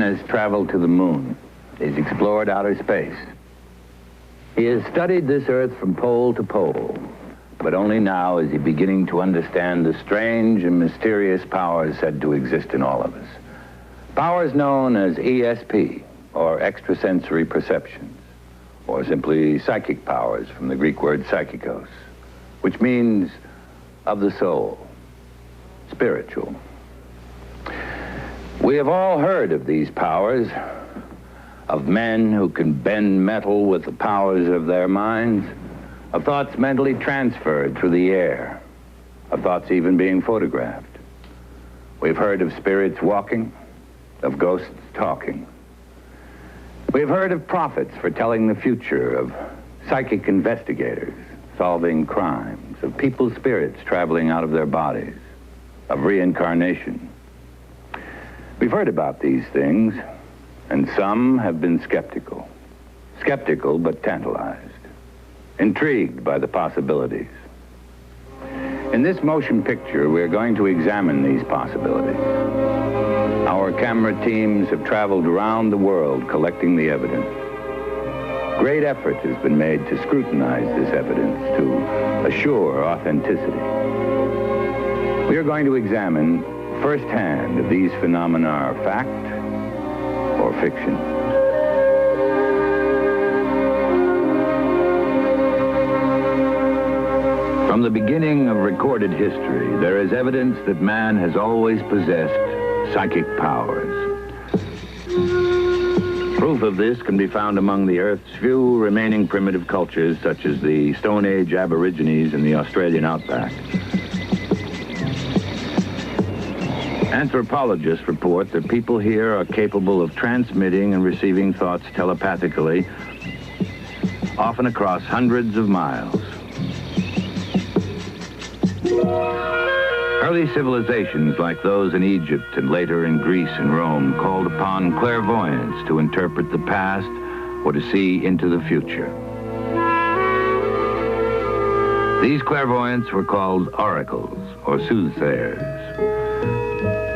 has traveled to the moon. He's explored outer space. He has studied this Earth from pole to pole, but only now is he beginning to understand the strange and mysterious powers said to exist in all of us. Powers known as ESP, or extrasensory perceptions, or simply psychic powers from the Greek word psychikos, which means of the soul, spiritual. We have all heard of these powers, of men who can bend metal with the powers of their minds, of thoughts mentally transferred through the air, of thoughts even being photographed. We've heard of spirits walking, of ghosts talking. We've heard of prophets foretelling the future, of psychic investigators solving crimes, of people's spirits traveling out of their bodies, of reincarnation. We've heard about these things, and some have been skeptical. Skeptical but tantalized, intrigued by the possibilities. In this motion picture, we're going to examine these possibilities. Our camera teams have traveled around the world collecting the evidence. Great effort has been made to scrutinize this evidence to assure authenticity. We are going to examine firsthand if these phenomena are fact or fiction. From the beginning of recorded history, there is evidence that man has always possessed psychic powers. Proof of this can be found among the Earth's few remaining primitive cultures, such as the Stone Age Aborigines in the Australian outback. Anthropologists report that people here are capable of transmitting and receiving thoughts telepathically, often across hundreds of miles. Early civilizations like those in Egypt and later in Greece and Rome called upon clairvoyants to interpret the past or to see into the future. These clairvoyants were called oracles or soothsayers.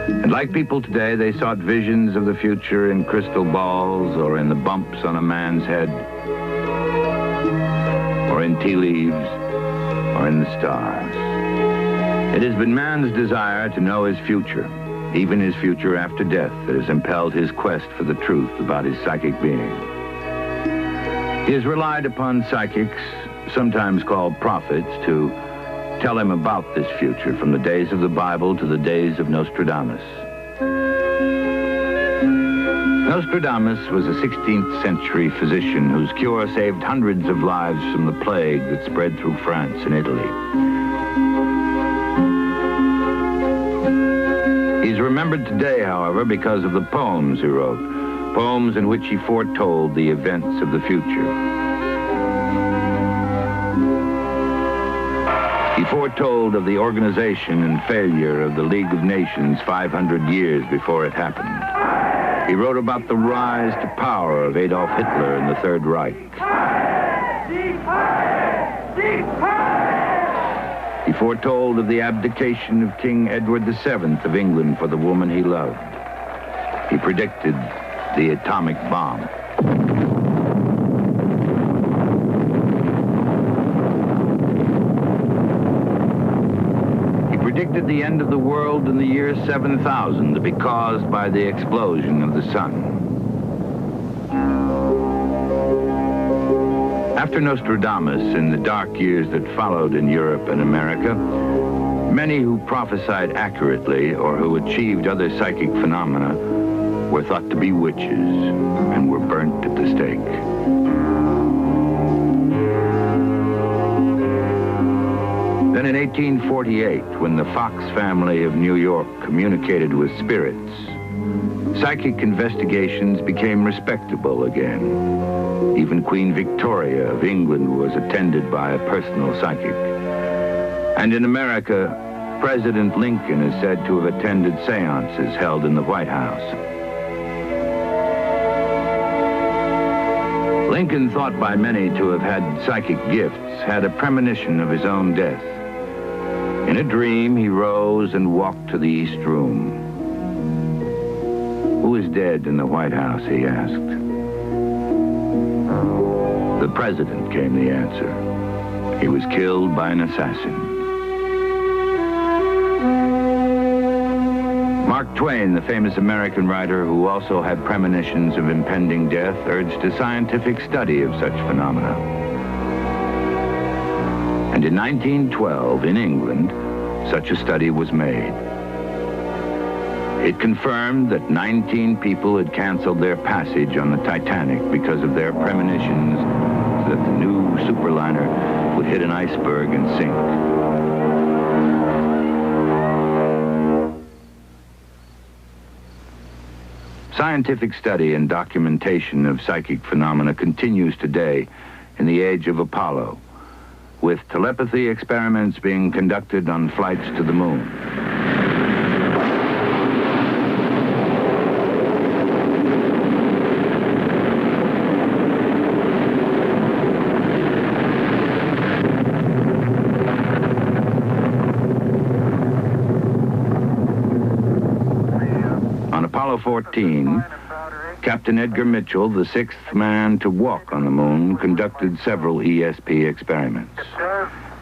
And like people today, they sought visions of the future in crystal balls or in the bumps on a man's head, or in tea leaves, or in the stars. It has been man's desire to know his future, even his future after death, that has impelled his quest for the truth about his psychic being. He has relied upon psychics, sometimes called prophets, to tell him about this future from the days of the Bible to the days of Nostradamus. Nostradamus was a 16th century physician whose cure saved hundreds of lives from the plague that spread through France and Italy. He's remembered today, however, because of the poems he wrote, poems in which he foretold the events of the future. He foretold of the organization and failure of the League of Nations 500 years before it happened. He wrote about the rise to power of Adolf Hitler and the Third Reich. He foretold of the abdication of King Edward VII of England for the woman he loved. He predicted the atomic bomb. He predicted the end of the world in the year 7000 to be caused by the explosion of the sun. After Nostradamus, in the dark years that followed in Europe and America, many who prophesied accurately or who achieved other psychic phenomena were thought to be witches and were burnt at the stake. Then in 1848, when the Fox family of New York communicated with spirits, psychic investigations became respectable again. Even Queen Victoria of England was attended by a personal psychic. And in America, President Lincoln is said to have attended seances held in the White House. Lincoln, thought by many to have had psychic gifts, had a premonition of his own death. In a dream, he rose and walked to the East Room. Who Who is dead in the White House, he asked. The president came the answer. He was killed by an assassin. Mark Twain, the famous American writer who also had premonitions of impending death, urged a scientific study of such phenomena. And in 1912, in England, such a study was made. It confirmed that 19 people had canceled their passage on the Titanic because of their premonitions that the new superliner would hit an iceberg and sink. Scientific study and documentation of psychic phenomena continues today in the age of Apollo, with telepathy experiments being conducted on flights to the moon. On Apollo 14, Captain Edgar Mitchell, the sixth man to walk on the moon, conducted several ESP experiments.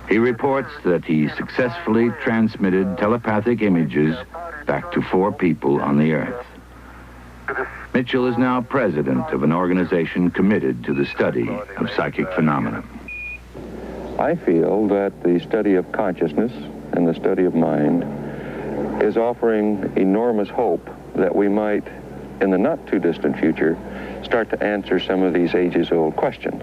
He reports that he successfully transmitted telepathic images back to 4 people on the Earth. Mitchell is now president of an organization committed to the study of psychic phenomena. I feel that the study of consciousness and the study of mind is offering enormous hope that we might, in the not-too-distant future, start to answer some of these ages-old questions.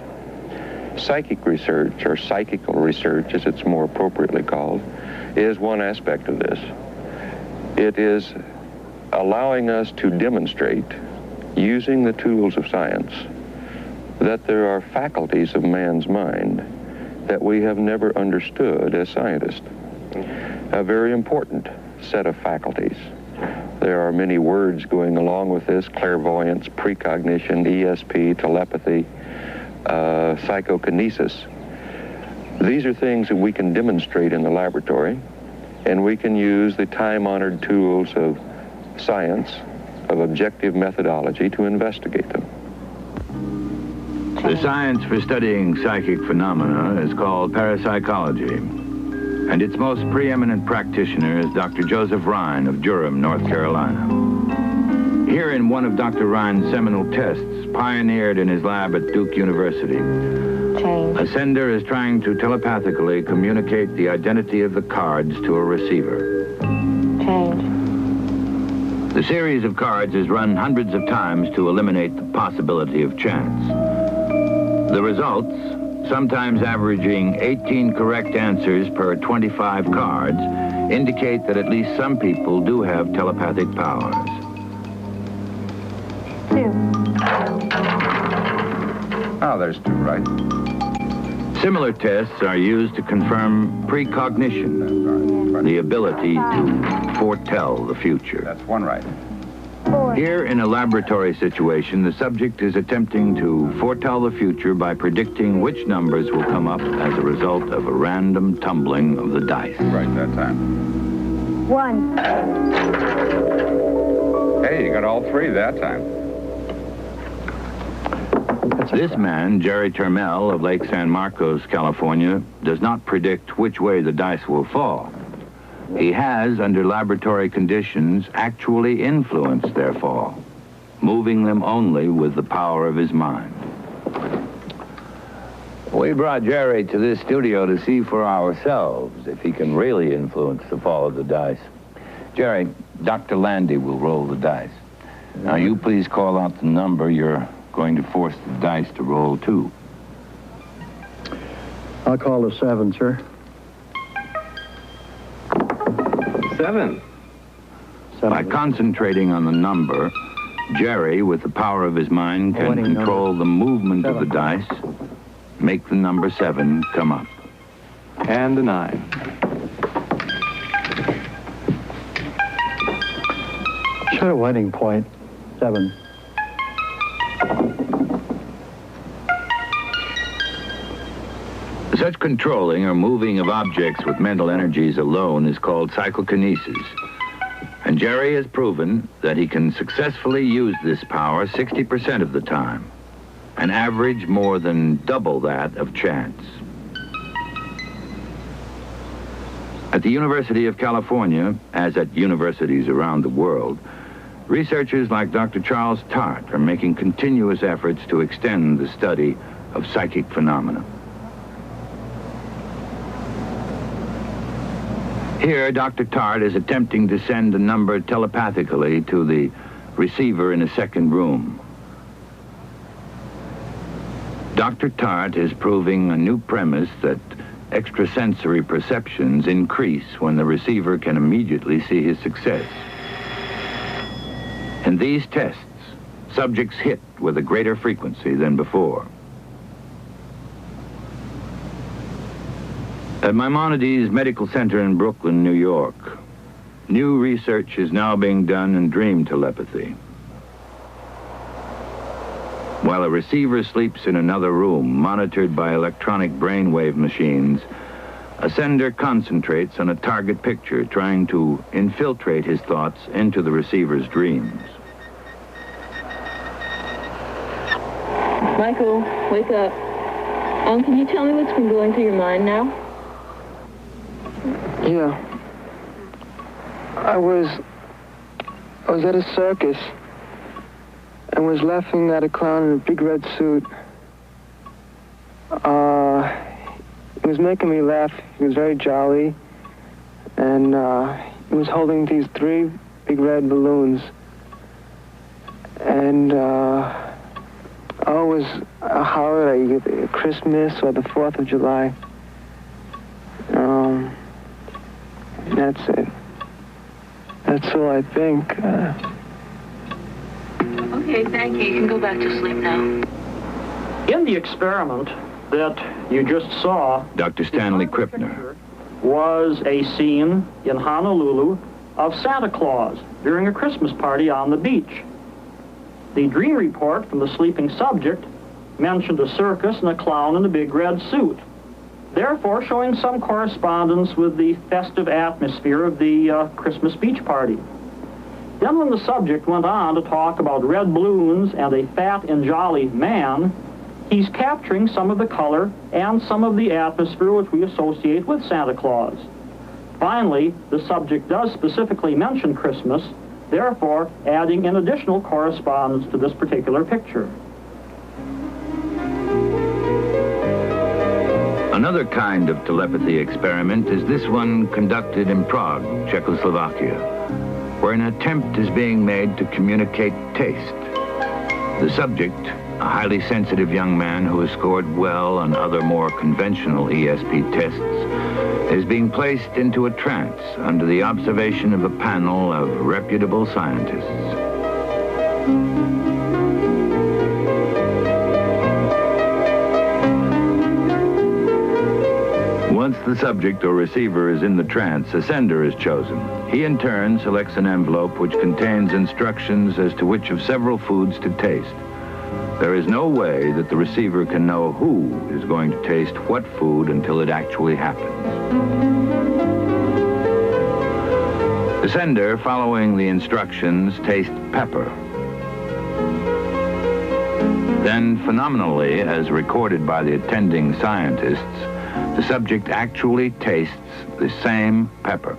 Psychic research, or psychical research, as it's more appropriately called, is one aspect of this. It is allowing us to demonstrate, using the tools of science, that there are faculties of man's mind that we have never understood as scientists. A very important set of faculties. There are many words going along with this: clairvoyance, precognition, ESP, telepathy, psychokinesis. These are things that we can demonstrate in the laboratory, and we can use the time-honored tools of science, of objective methodology, to investigate them. The science for studying psychic phenomena is called parapsychology, and its most preeminent practitioner is Dr. Joseph Rhine of Durham, North Carolina. Here in one of Dr. Rhine's seminal tests, pioneered in his lab at Duke University, a sender is trying to telepathically communicate the identity of the cards to a receiver. The series of cards is run hundreds of times to eliminate the possibility of chance. The results, sometimes averaging 18 correct answers per 25 cards, indicate that at least some people do have telepathic powers. 2. Oh, there's 2 right. Similar tests are used to confirm precognition, the ability to foretell the future. That's 1 right. 4. Here in a laboratory situation, the subject is attempting to foretell the future by predicting which numbers will come up as a result of a random tumbling of the dice. Right that time. 1. Hey, you got all 3 that time. This man, Jerry Termel of Lake San Marcos, California, does not predict which way the dice will fall. He has, under laboratory conditions, actually influenced their fall, moving them only with the power of his mind. We brought Jerry to this studio to see for ourselves if he can really influence the fall of the dice. Jerry, Dr. Landy will roll the dice. Now, you please call out the number you're going to force the dice to roll to. I'll call a 7, sir. 7. By concentrating on the number, Jerry, with the power of his mind, can control the movement of the dice, make the number 7 come up. And a 9. Set a wedding point. 7. Such controlling or moving of objects with mental energies alone is called psychokinesis. And Jerry has proven that he can successfully use this power 60% of the time, an average more than double that of chance. At the University of California, as at universities around the world, researchers like Dr. Charles Tart are making continuous efforts to extend the study of psychic phenomena. Here, Dr. Tart is attempting to send a number telepathically to the receiver in a second room. Dr. Tart is proving a new premise that extrasensory perceptions increase when the receiver can immediately see his success. In these tests, subjects hit with a greater frequency than before. At Maimonides Medical Center in Brooklyn, New York, new research is now being done in dream telepathy. While a receiver sleeps in another room, monitored by electronic brainwave machines, a sender concentrates on a target picture, trying to infiltrate his thoughts into the receiver's dreams. Michael, wake up. Can you tell me what's been going through your mind now? Yeah. I was at a circus and was laughing at a clown in a big red suit. He was making me laugh. He was very jolly. And he was holding these 3 big red balloons. And it was a holiday, either Christmas or the 4th of July. That's it. That's all I think. Okay, thank you. You can go back to sleep now. In the experiment that you just saw, Dr. Stanley Krippner was a scene in Honolulu of Santa Claus during a Christmas party on the beach. The dream report from the sleeping subject mentioned a circus and a clown in a big red suit, therefore showing some correspondence with the festive atmosphere of the Christmas beach party. Then when the subject went on to talk about red balloons and a fat and jolly man, he's capturing some of the color and some of the atmosphere which we associate with Santa Claus. Finally, the subject does specifically mention Christmas, therefore adding an additional correspondence to this particular picture. Another kind of telepathy experiment is this one conducted in Prague, Czechoslovakia, where an attempt is being made to communicate taste. The subject, a highly sensitive young man who has scored well on other more conventional ESP tests, is being placed into a trance under the observation of a panel of reputable scientists. Once the subject or receiver is in the trance, a sender is chosen. He in turn selects an envelope which contains instructions as to which of several foods to taste. There is no way that the receiver can know who is going to taste what food until it actually happens. The sender, following the instructions, tastes pepper. Then, phenomenally, as recorded by the attending scientists, the subject actually tastes the same pepper.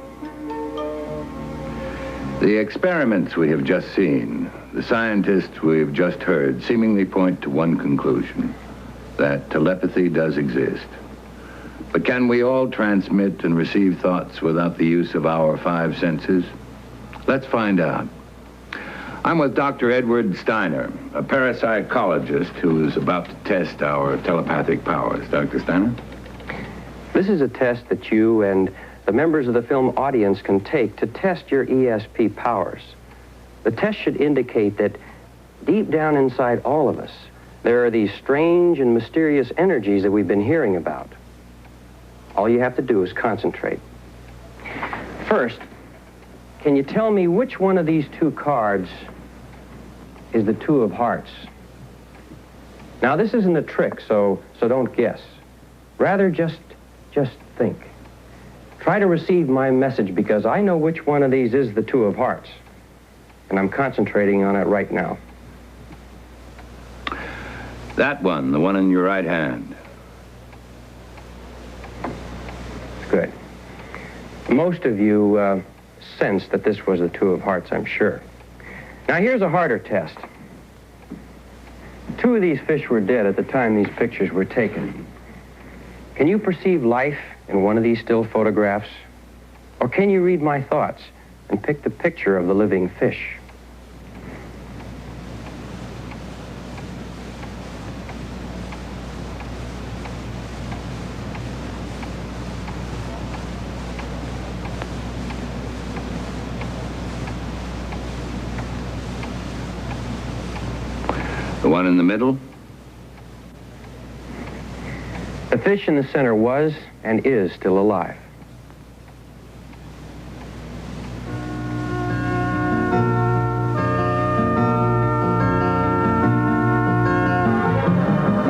The experiments we have just seen, the scientists we have just heard, seemingly point to one conclusion, that telepathy does exist. But can we all transmit and receive thoughts without the use of our 5 senses? Let's find out. I'm with Dr. Edward Steiner, a parapsychologist who is about to test our telepathic powers. Dr. Steiner? This is a test that you and the members of the film audience can take to test your ESP powers. The test should indicate that deep down inside all of us, there are these strange and mysterious energies that we've been hearing about. All you have to do is concentrate. First, can you tell me which one of these 2 cards is the 2 of hearts? Now, this isn't a trick, so don't guess. Rather, just think. Try to receive my message because I know which one of these is the two of hearts. And I'm concentrating on it right now. That one, the one in your right hand. Good. Most of you sensed that this was the two of hearts, I'm sure. Now here's a harder test. Two of these fish were dead at the time these pictures were taken. Can you perceive life in one of these still photographs? Or can you read my thoughts and pick the picture of the living fish? The one in the middle? The fish in the center was and is still alive.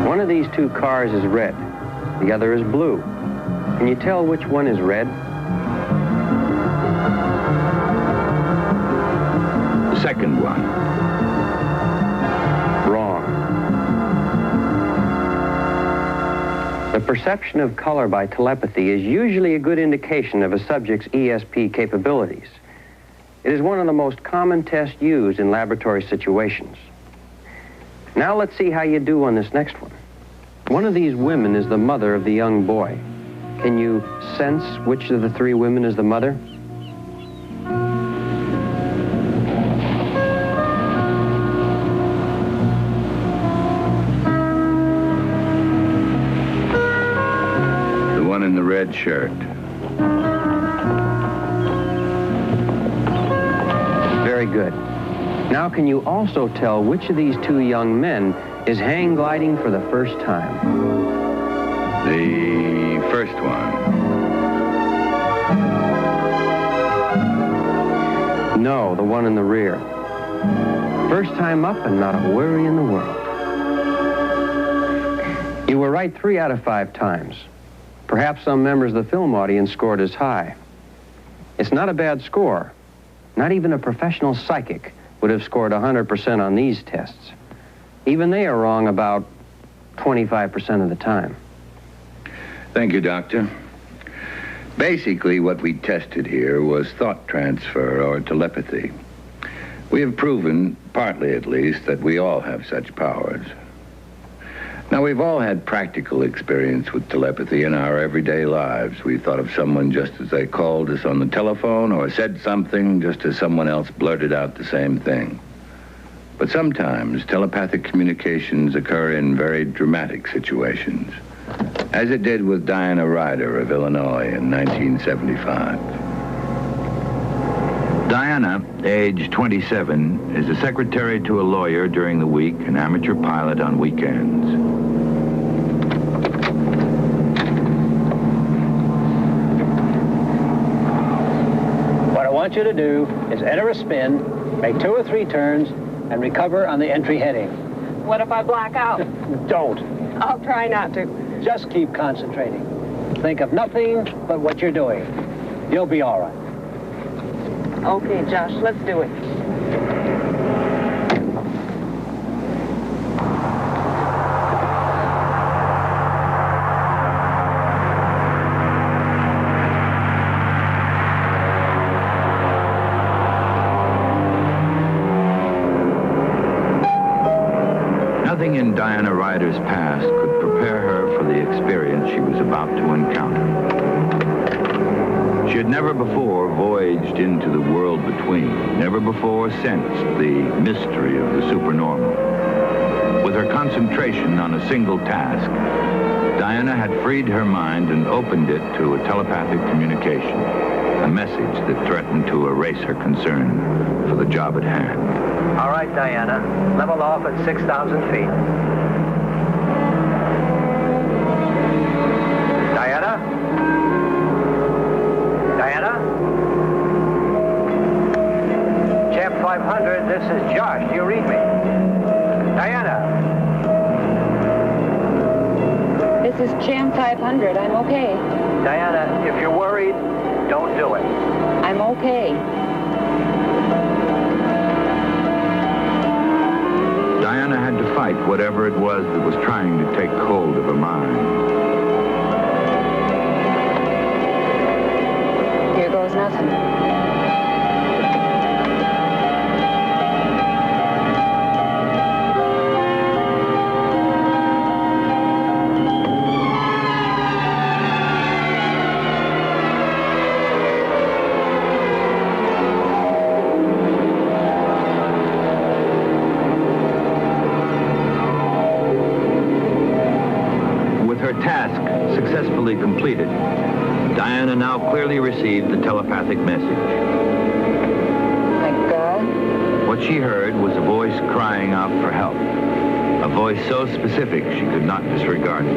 One of these two cars is red. The other is blue. Can you tell which one is red? The second one. The perception of color by telepathy is usually a good indication of a subject's ESP capabilities. It is one of the most common tests used in laboratory situations. Now let's see how you do on this next one. One of these women is the mother of the young boy. Can you sense which of the three women is the mother? In the red shirt. Very good. Now can you also tell which of these two young men is hang gliding for the first time? The first one. No, the one in the rear. First time up and not a worry in the world. You were right 3 out of 5 times. Perhaps some members of the film audience scored as high. It's not a bad score. Not even a professional psychic would have scored 100% on these tests. Even they are wrong about 25% of the time. Thank you, Doctor. Basically, what we tested here was thought transfer or telepathy. We have proven, partly at least, that we all have such powers. Now, we've all had practical experience with telepathy in our everyday lives. We thought of someone just as they called us on the telephone or said something just as someone else blurted out the same thing. But sometimes telepathic communications occur in very dramatic situations, as it did with Diana Ryder of Illinois in 1975. Diana, age 27, is a secretary to a lawyer during the week, an amateur pilot on weekends. What I want you to do is enter a spin, make 2 or 3 turns, and recover on the entry heading. What if I black out? Don't. I'll try not to. Just keep concentrating. Think of nothing but what you're doing. You'll be all right. Okay, Josh, let's do it. Nothing in Diana Ryder's past could prepare her for the experience she was about to encounter. She had never before voyaged into the world between, never before sensed the mystery of the supernormal. With her concentration on a single task, Diana had freed her mind and opened it to a telepathic communication, a message that threatened to erase her concern for the job at hand. All right, Diana. Level off at 6,000 feet. Diana? Diana? Champ 500, this is Josh. Do you read me? Diana? This is Jam 500. 500. I'm okay. Diana, if you're worried, don't do it. I'm okay. Diana had to fight whatever it was that was trying to take hold of her mind. Here goes nothing. Task successfully completed, Diana now clearly received the telepathic message. Thank God. What she heard was a voice crying out for help, a voice so specific she could not disregard it.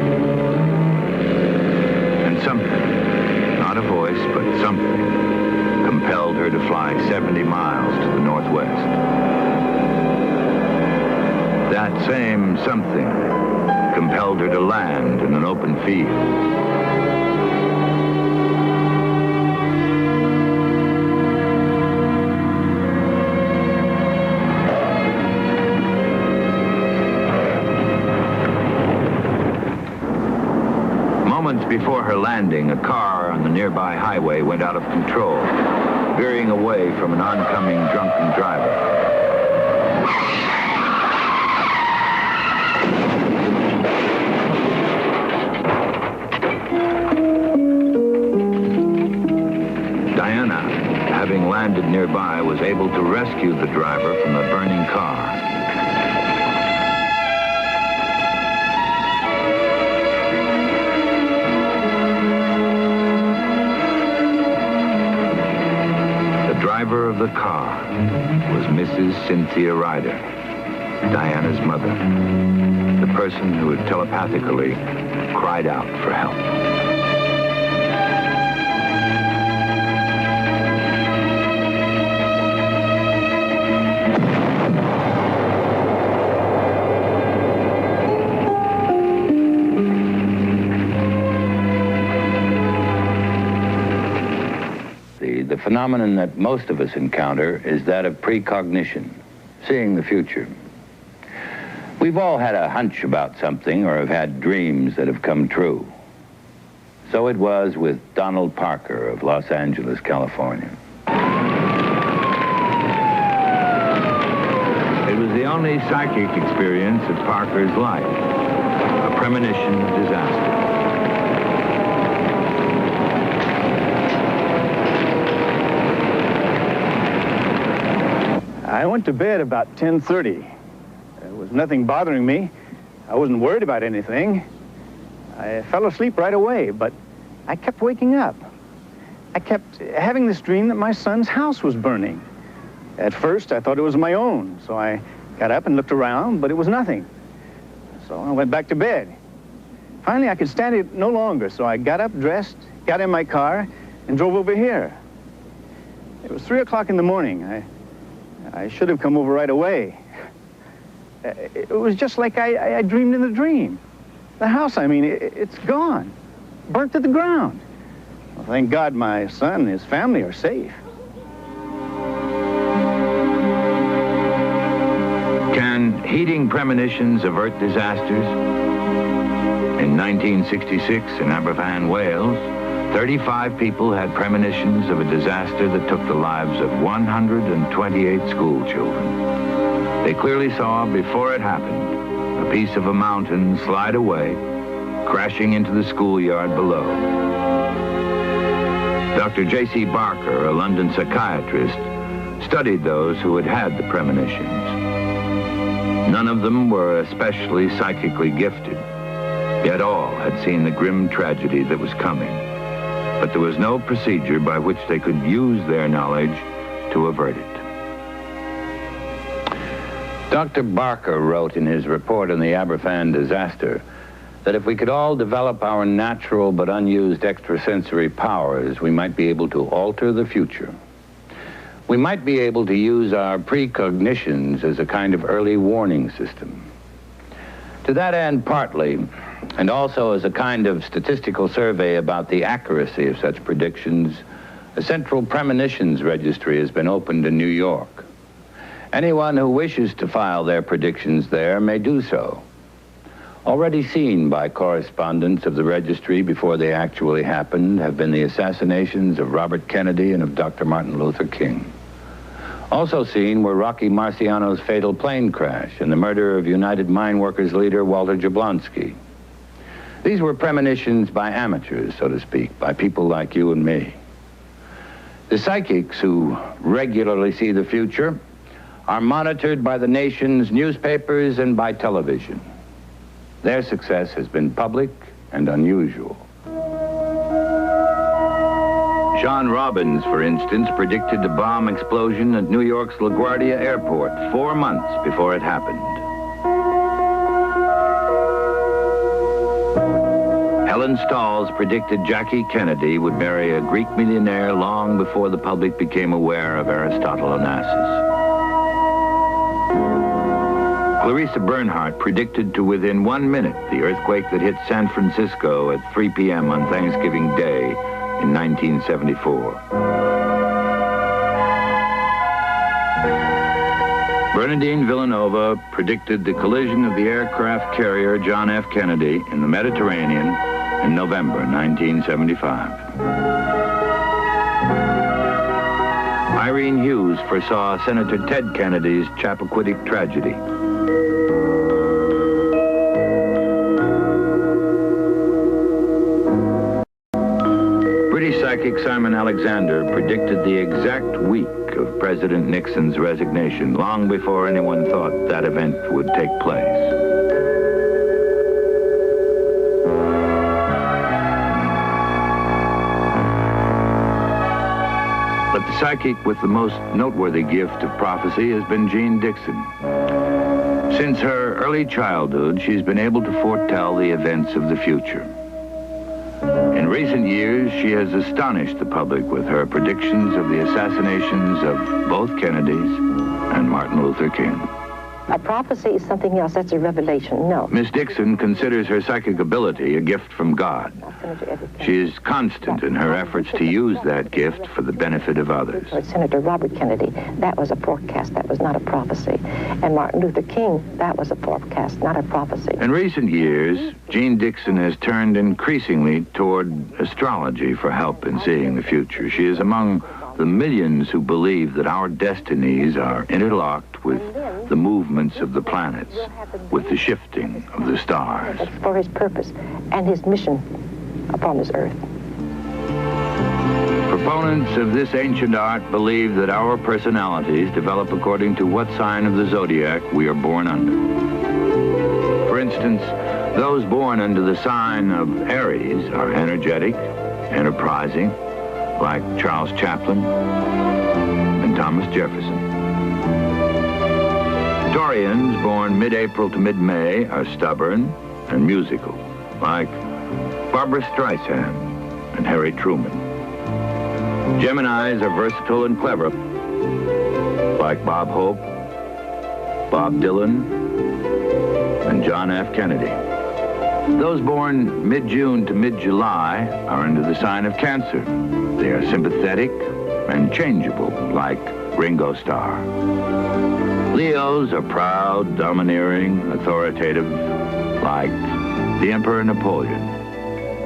And something, not a voice, but something, compelled her to fly 70 miles to the northwest. That same something compelled her to land in an open field. Moments before her landing, a car on the nearby highway went out of control, veering away from an oncoming drunken driver. Having landed nearby, was able to rescue the driver from the burning car. The driver of the car was Mrs. Cynthia Ryder, Diana's mother, the person who had telepathically cried out for help. The phenomenon that most of us encounter is that of precognition, seeing the future. We've all had a hunch about something or have had dreams that have come true. So it was with Donald Parker of Los Angeles, California. It was the only psychic experience of Parker's life, a premonition of disaster. I went to bed about 10:30. There was nothing bothering me. I wasn't worried about anything. I fell asleep right away, but I kept waking up. I kept having this dream that my son's house was burning. At first, I thought it was my own, so I got up and looked around, but it was nothing. So I went back to bed. Finally, I could stand it no longer, so I got up, dressed, got in my car, and drove over here. It was 3 o'clock in the morning. I should have come over right away. It was just like I dreamed in the dream. The house, I mean, it's gone. Burnt to the ground. Well, thank God my son and his family are safe. Can heating premonitions avert disasters? In 1966 in Aberfan, Wales, 35 people had premonitions of a disaster that took the lives of 128 school children. They clearly saw before it happened a piece of a mountain slide away, crashing into the schoolyard below. Dr. J.C. Barker, a London psychiatrist, studied those who had had the premonitions. None of them were especially psychically gifted, yet all had seen the grim tragedy that was coming. But there was no procedure by which they could use their knowledge to avert it. Dr. Barker wrote in his report on the Aberfan disaster that if we could all develop our natural but unused extrasensory powers, we might be able to alter the future. We might be able to use our precognitions as a kind of early warning system. To that end, partly, And also as a kind of statistical survey about the accuracy of such predictions, a Central Premonitions Registry has been opened in New York. Anyone who wishes to file their predictions there may do so. Already seen by correspondents of the registry before they actually happened have been the assassinations of Robert Kennedy and of Dr. Martin Luther King. Also seen were Rocky Marciano's fatal plane crash and the murder of United Mine Workers leader Walter Jablonski. These were premonitions by amateurs, so to speak, by people like you and me. The psychics who regularly see the future are monitored by the nation's newspapers and by television. Their success has been public and unusual. John Robbins, for instance, predicted a bomb explosion at New York's LaGuardia Airport 4 months before it happened. Helen Stalls predicted Jackie Kennedy would marry a Greek millionaire long before the public became aware of Aristotle Onassis. Clarissa Bernhardt predicted to within 1 minute the earthquake that hit San Francisco at 3 p.m. on Thanksgiving Day in 1974. Bernardine Villanova predicted the collision of the aircraft carrier John F. Kennedy in the Mediterranean in November 1975. Irene Hughes foresaw Senator Ted Kennedy's Chappaquiddick tragedy. British psychic Simon Alexander predicted the exact week of President Nixon's resignation, long before anyone thought that event would take place. But the psychic with the most noteworthy gift of prophecy has been Jean Dixon. Since her early childhood, she's been able to foretell the events of the future. In recent years, she has astonished the public with her predictions of the assassinations of both Kennedys and Martin Luther King. A prophecy is something else. That's a revelation. No. Miss Dixon considers her psychic ability a gift from God. She is constant in her efforts to use that gift for the benefit of others. Senator Robert Kennedy, that was a forecast. That was not a prophecy. And Martin Luther King, that was a forecast, not a prophecy. In recent years, Jean Dixon has turned increasingly toward astrology for help in seeing the future. She is among the millions who believe that our destinies are interlocked with the movements of the planets, with the shifting of the stars. For his purpose and his mission upon this earth. Proponents of this ancient art believe that our personalities develop according to what sign of the zodiac we are born under. For instance, those born under the sign of Aries are energetic, enterprising, like Charles Chaplin and Thomas Jefferson. Taurians born mid-April to mid-May are stubborn and musical, like Barbra Streisand and Harry Truman. Geminis are versatile and clever, like Bob Hope, Bob Dylan, and John F. Kennedy. Those born mid-June to mid-July are under the sign of Cancer. They are sympathetic and changeable, like Ringo Starr. Leos are proud, domineering, authoritative, like the Emperor Napoleon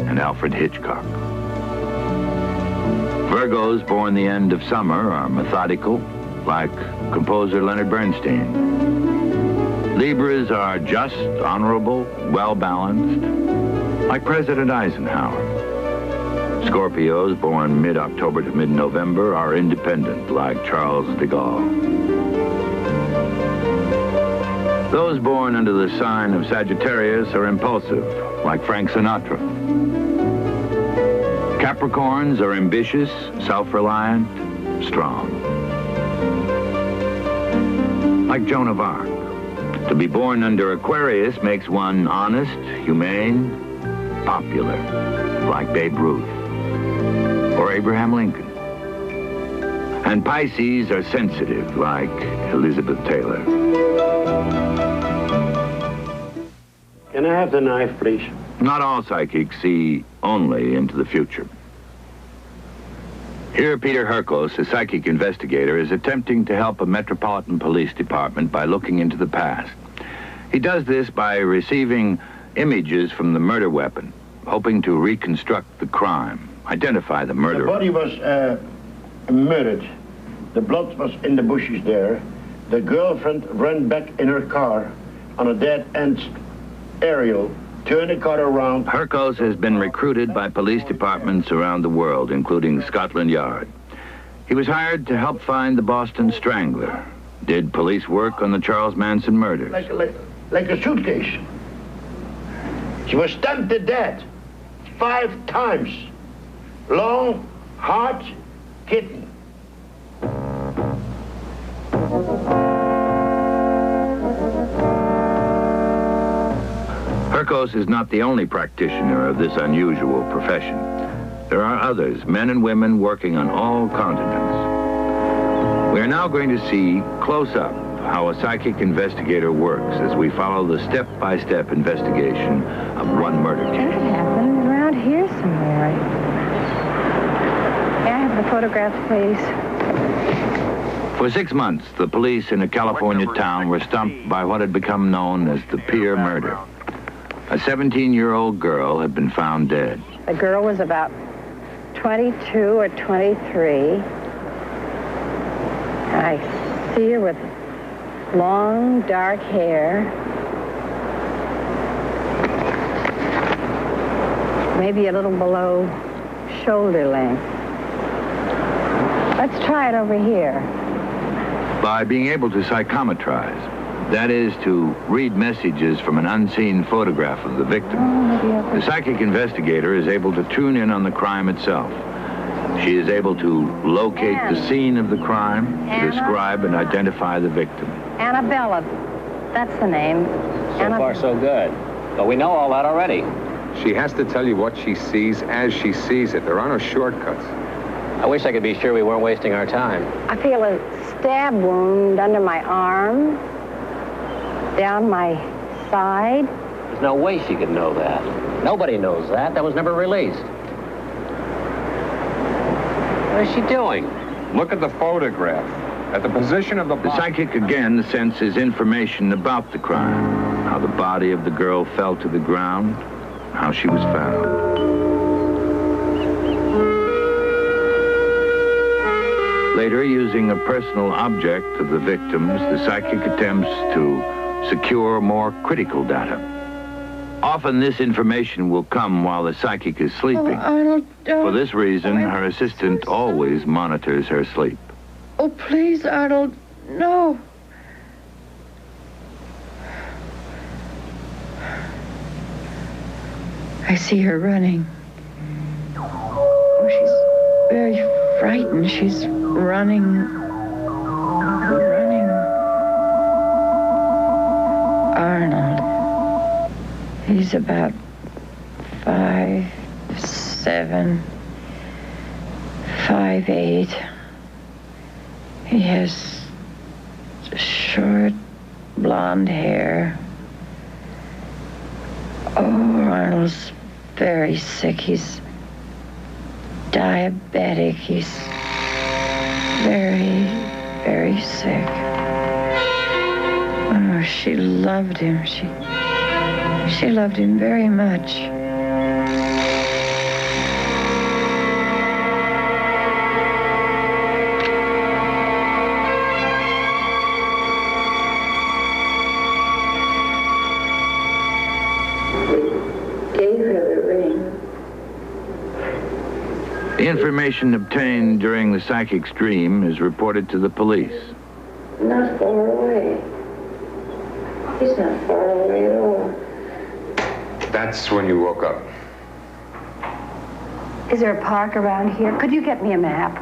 and Alfred Hitchcock. Virgos born the end of summer are methodical, like composer Leonard Bernstein. Libras are just, honorable, well-balanced, like President Eisenhower. Scorpios born mid-October to mid-November are independent, like Charles de Gaulle. Those born under the sign of Sagittarius are impulsive, like Frank Sinatra. Capricorns are ambitious, self-reliant, strong, like Joan of Arc. To be born under Aquarius makes one honest, humane, popular, like Babe Ruth or Abraham Lincoln. And Pisces are sensitive, like Elizabeth Taylor. Can I have the knife, please? Not all psychics see only into the future. Here, Peter Herkos, a psychic investigator, is attempting to help a metropolitan police department by looking into the past. He does this by receiving images from the murder weapon, hoping to reconstruct the crime, identify the murderer. The body was murdered. The blood was in the bushes there. The girlfriend ran back in her car on a dead-end aerial, turned the car around. Herkos has been recruited by police departments around the world, including Scotland Yard. He was hired to help find the Boston Strangler. Did police work on the Charles Manson murders? Like a suitcase. She was stabbed to death 5 times. Long, hard kitten. Herkos is not the only practitioner of this unusual profession. There are others, men and women working on all continents. We are now going to see close up how a psychic investigator works as we follow the step-by-step investigation of one murder case. That happened around here somewhere. May I have the photograph, please? For 6 months, the police in a California town were stumped by what had become known as the Pier murder. A 17-year-old girl had been found dead. The girl was about 22 or 23. I see her with long, dark hair. Maybe a little below shoulder length. Let's try it over here. By being able to psychometrize, that is, to read messages from an unseen photograph of the victim, the psychic investigator is able to tune in on the crime itself. She is able to locate the scene of the crime, to describe and identify the victim. Annabella, that's the name. So far, so good. But we know all that already. She has to tell you what she sees as she sees it. There are no shortcuts. I wish I could be sure we weren't wasting our time. I feel a stab wound under my arm, down my side. There's no way she could know that. Nobody knows that. That was never released. What is she doing? Look at the photograph. At the position of the body. The psychic again senses information about the crime, how the body of the girl fell to the ground, how she was found. Later, using a personal object of the victims, the psychic attempts to secure more critical data. Often this information will come while the psychic is sleeping. For this reason, her assistant always monitors her sleep. Oh, please, Arnold, no. I see her running. Oh, she's very frightened. She's running. Arnold. He's about 5'7", 5'8". He has short blonde hair. Oh, Arnold's very sick. He's diabetic. He's very, very sick. Oh, she loved him. She loved him very much. Gave her the ring. The information obtained during the psychic's dream is reported to the police. Not far away. He's not far away at all. That's when you woke up. Is there a park around here? Could you get me a map?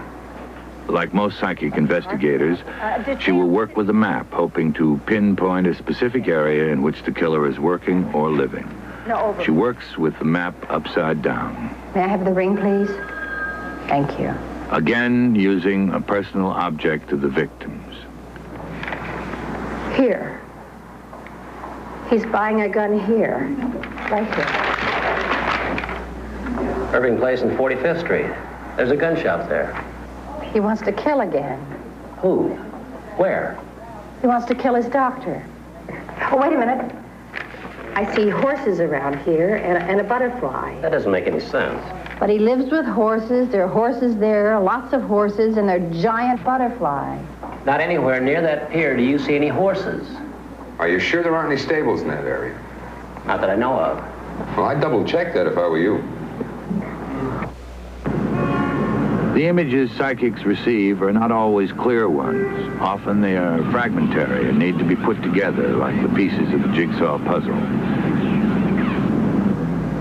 Like most psychic investigators, she will work with a map, hoping to pinpoint a specific area in which the killer is working or living. She works with the map upside down. May I have the ring, please? Thank you. Again, using a personal object of the victims. Here. He's buying a gun here. Right here. Irving Place and 45th Street. There's a gun shop there. He wants to kill again. Who? Where? He wants to kill his doctor. Oh, wait a minute. I see horses around here and a butterfly. That doesn't make any sense. But he lives with horses. There are horses there, lots of horses, and they're giant butterflies. Not anywhere near that pier do you see any horses. Are you sure there aren't any stables in that area? Not that I know of. Well, I'd double check that if I were you. The images psychics receive are not always clear ones. Often they are fragmentary and need to be put together like the pieces of a jigsaw puzzle.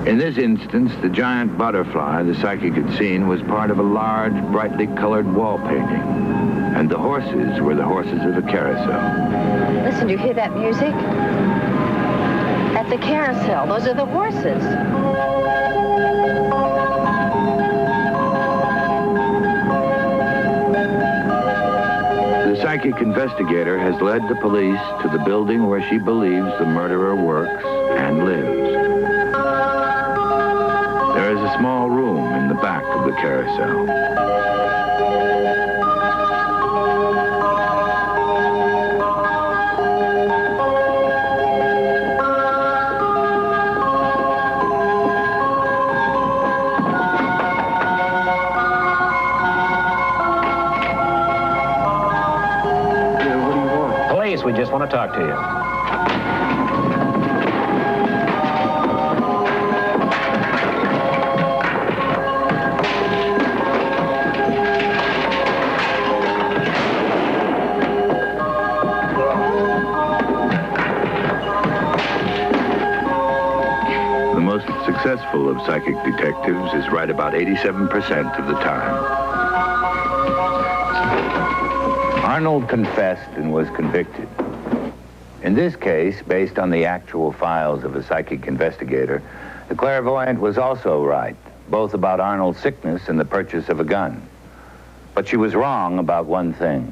In this instance, the giant butterfly the psychic had seen was part of a large, brightly colored wall painting. And the horses were the horses of a carousel. Listen, do you hear that music? At the carousel, those are the horses. The psychic investigator has led the police to the building where she believes the murderer works and lives. There is a small room in the back of the carousel. We just want to talk to you. The most successful of psychic detectives is right about 87% of the time. Arnold confessed and was convicted. In this case, based on the actual files of a psychic investigator, the clairvoyant was also right, both about Arnold's sickness and the purchase of a gun. But she was wrong about one thing.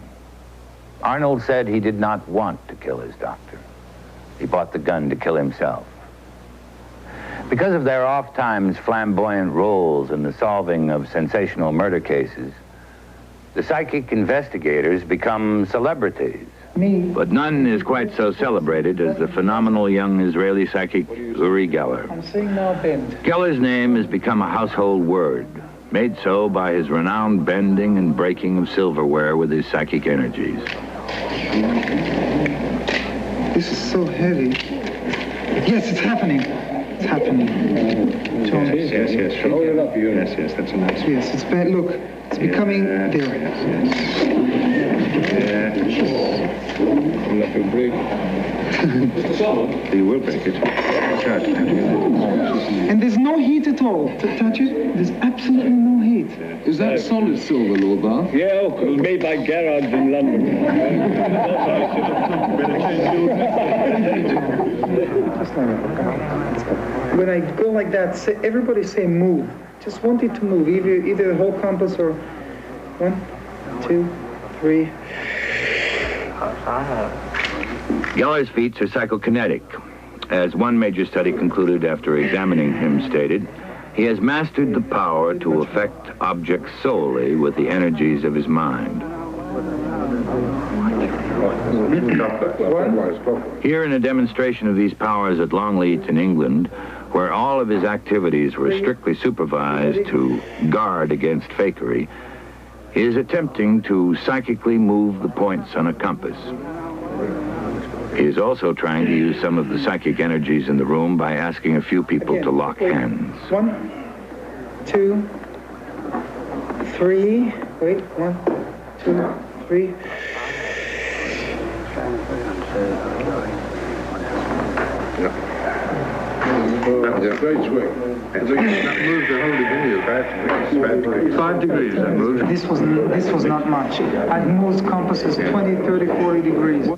Arnold said he did not want to kill his doctor. He bought the gun to kill himself. Because of their oft-times flamboyant roles in the solving of sensational murder cases, the psychic investigators become celebrities. But none is quite so celebrated as the phenomenal young Israeli psychic Uri Geller. Geller's name has become a household word, made so by his renowned bending and breaking of silverware with his psychic energies. This is so heavy. Yes, it's happening. It's happening. Yes. Hold it up, you. Yes, that's a nice one. Yes, it's bad. Look, it's becoming there. Let me break. You will break it. And there's no heat at all. Touch it. There's absolutely no heat. Is that solid silver, Lord Bar? Yeah, it was made by Garage in London. When I go like that, everybody say move. Just want it to move, either the whole compass or 1, 2, 3. Geller's feats are psychokinetic. As one major study concluded after examining him stated, he has mastered the power to affect objects solely with the energies of his mind. Here in a demonstration of these powers at Longleat in England, where all of his activities were strictly supervised to guard against fakery, he is attempting to psychically move the points on a compass. He is also trying to use some of the psychic energies in the room by asking a few people to lock hands. 1, 2, 3. Wait, 1, 2, 3. That's a great swing. That moves the whole degree of 5 degrees. 5 degrees, that moves. This was not much. I've moved compasses 20, 30, 40 degrees.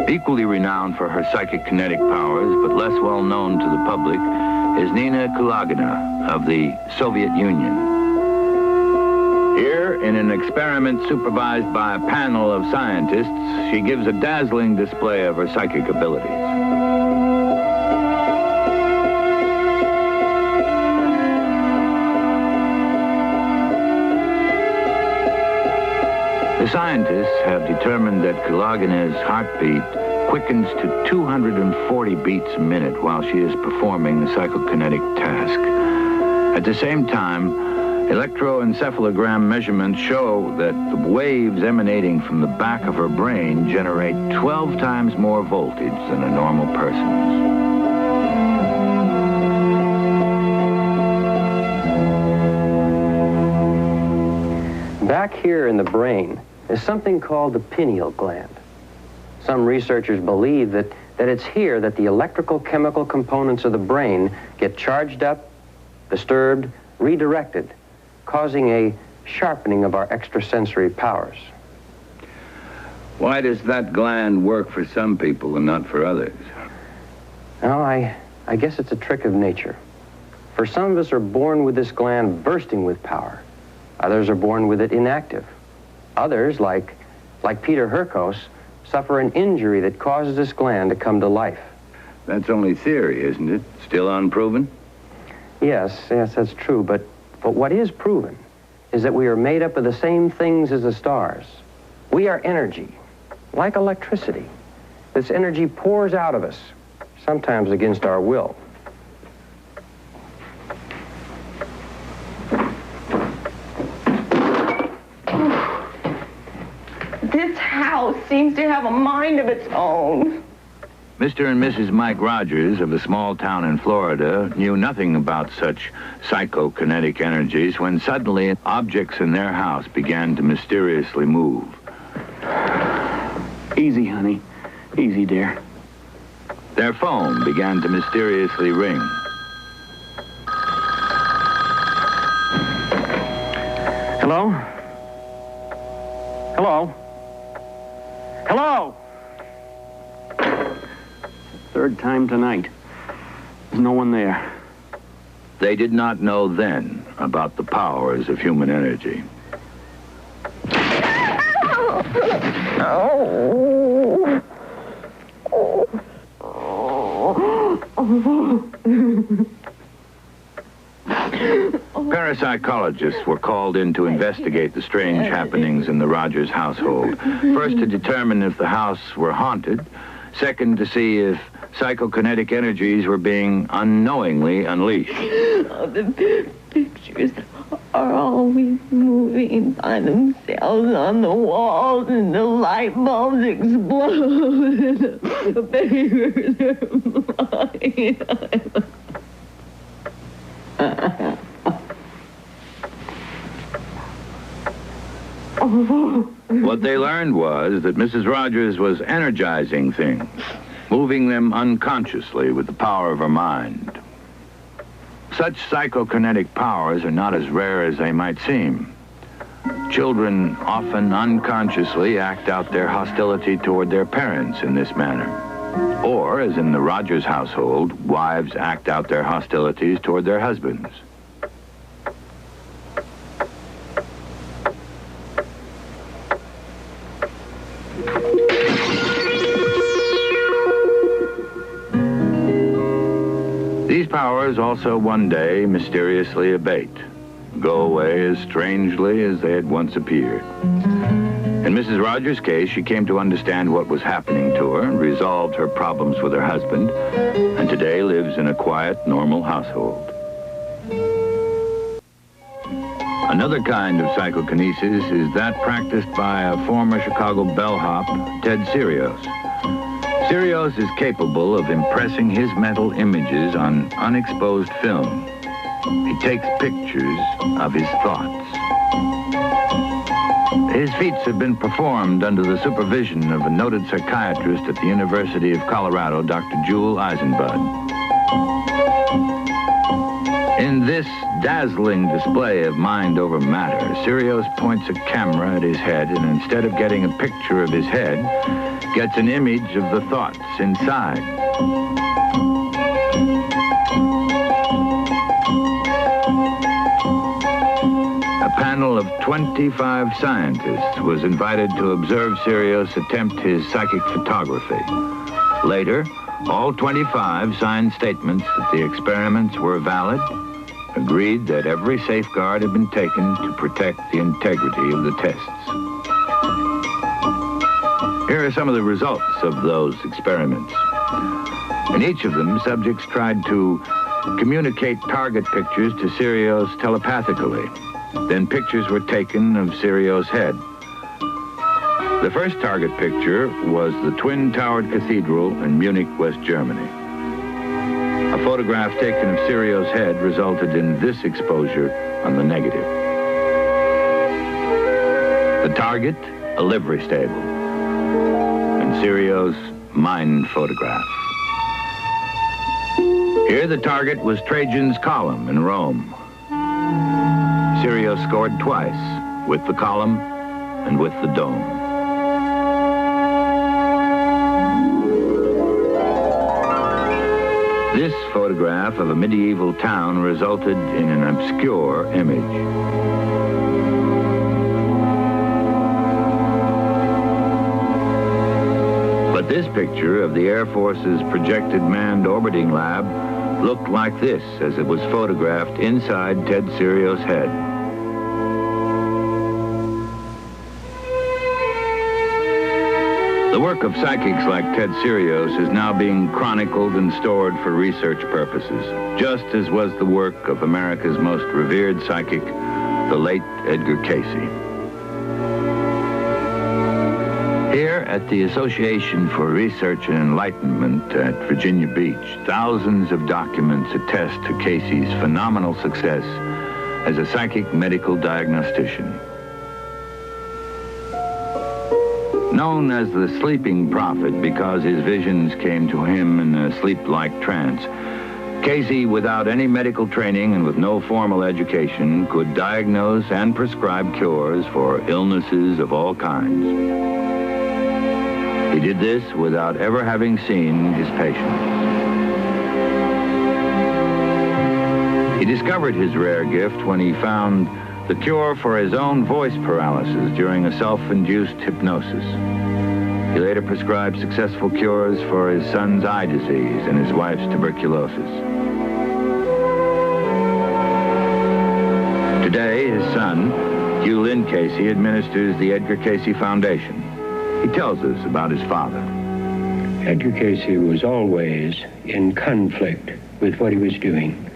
Equally renowned for her psychic kinetic powers, but less well known to the public, is Nina Kulagina of the Soviet Union. Here, in an experiment supervised by a panel of scientists, she gives a dazzling display of her psychic abilities. The scientists have determined that Kulaginez's heartbeat quickens to 240 beats a minute while she is performing the psychokinetic task. At the same time, electroencephalogram measurements show that the waves emanating from the back of her brain generate 12 times more voltage than a normal person's. Back here in the brain is something called the pineal gland. Some researchers believe that it's here that the electrical chemical components of the brain get charged up, disturbed, redirected, causing a sharpening of our extrasensory powers. Why does that gland work for some people and not for others? Well, I guess it's a trick of nature. For some of us are born with this gland bursting with power. Others are born with it inactive. Others, like Peter Herkos, suffer an injury that causes this gland to come to life. That's only theory, isn't it? Still unproven? Yes, that's true. But what is proven is that we are made up of the same things as the stars. We are energy, like electricity. This energy pours out of us, sometimes against our will. This house seems to have a mind of its own. Mr. and Mrs. Mike Rogers of a small town in Florida knew nothing about such psychokinetic energies when suddenly objects in their house began to mysteriously move. Easy, honey. Easy, dear. Their phone began to mysteriously ring. Hello? Hello? Hello? Third time tonight. There's no one there. They did not know then about the powers of human energy. Parapsychologists were called in to investigate the strange happenings in the Rogers household. First, to determine if the house were haunted. Second, to see if psychokinetic energies were being unknowingly unleashed. The pictures are always moving by themselves on the walls, and the light bulbs explode, and the papers are flying. What they learned was that Mrs. Rogers was energizing things, moving them unconsciously with the power of her mind. Such psychokinetic powers are not as rare as they might seem. Children often unconsciously act out their hostility toward their parents in this manner. Or, as in the Rogers household, wives act out their hostilities toward their husbands. These powers also one day mysteriously abate, go away as strangely as they had once appeared. In Mrs. Rogers' case, she came to understand what was happening to her and resolved her problems with her husband, and today lives in a quiet, normal household. Another kind of psychokinesis is that practiced by a former Chicago bellhop, Ted Sirios. Sirios is capable of impressing his mental images on unexposed film. He takes pictures of his thoughts. His feats have been performed under the supervision of a noted psychiatrist at the University of Colorado, Dr. Jewel Eisenbud. In this dazzling display of mind over matter, Sirios points a camera at his head, and instead of getting a picture of his head, gets an image of the thoughts inside. A panel of 25 scientists was invited to observe Sirios attempt his psychic photography. Later, all 25 signed statements that the experiments were valid, agreed that every safeguard had been taken to protect the integrity of the tests. Here are some of the results of those experiments. In each of them, subjects tried to communicate target pictures to Sirios telepathically. Then pictures were taken of Sirios' head. The first target picture was the twin-towered cathedral in Munich, West Germany. A photograph taken of Sirios' head resulted in this exposure on the negative. The target, a livery stable, and Sirios' mind photograph. Here the target was Trajan's column in Rome. Sirios scored twice, with the column and with the dome. This photograph of a medieval town resulted in an obscure image. But this picture of the Air Force's projected manned orbiting lab looked like this as it was photographed inside Ted Sirios' head. The work of psychics like Ted Sirios is now being chronicled and stored for research purposes, just as was the work of America's most revered psychic, the late Edgar Casey. Here at the Association for Research and Enlightenment at Virginia Beach, thousands of documents attest to Casey's phenomenal success as a psychic medical diagnostician. Known as the sleeping prophet because his visions came to him in a sleep-like trance, Casey, without any medical training and with no formal education, could diagnose and prescribe cures for illnesses of all kinds. He did this without ever having seen his patients. He discovered his rare gift when he found the cure for his own voice paralysis during a self-induced hypnosis. He later prescribed successful cures for his son's eye disease and his wife's tuberculosis. Today, his son, Hugh Lynn Casey, administers the Edgar Casey Foundation. He tells us about his father. Edgar Casey was always in conflict with what he was doing.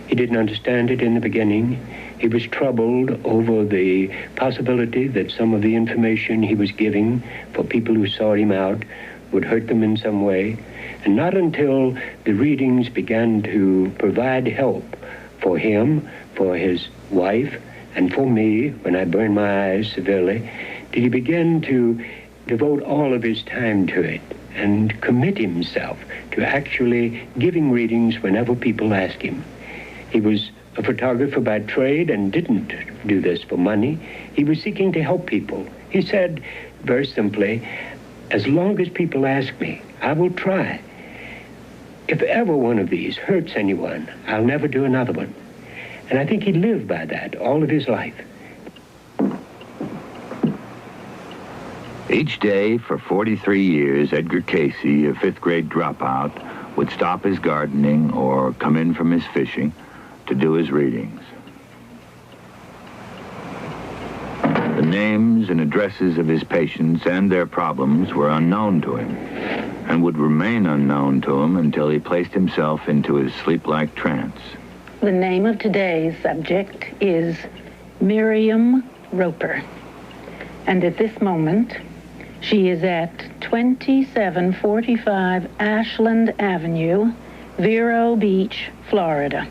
He didn't understand it in the beginning. He was troubled over the possibility that some of the information he was giving for people who sought him out would hurt them in some way. And not until the readings began to provide help for him, for his wife, and for me, when I burned my eyes severely, did he begin to devote all of his time to it and commit himself to actually giving readings whenever people asked him. He was a photographer by trade and didn't do this for money. He was seeking to help people. He said, very simply, as long as people ask me, I will try. If ever one of these hurts anyone, I'll never do another one. And I think he lived by that all of his life. Each day for 43 years, Edgar Casey, a fifth-grade dropout, would stop his gardening or come in from his fishing to do his readings. The names and addresses of his patients and their problems were unknown to him and would remain unknown to him until he placed himself into his sleep-like trance. The name of today's subject is Miriam Roper. And at this moment, she is at 2745 Ashland Avenue, Vero Beach, Florida.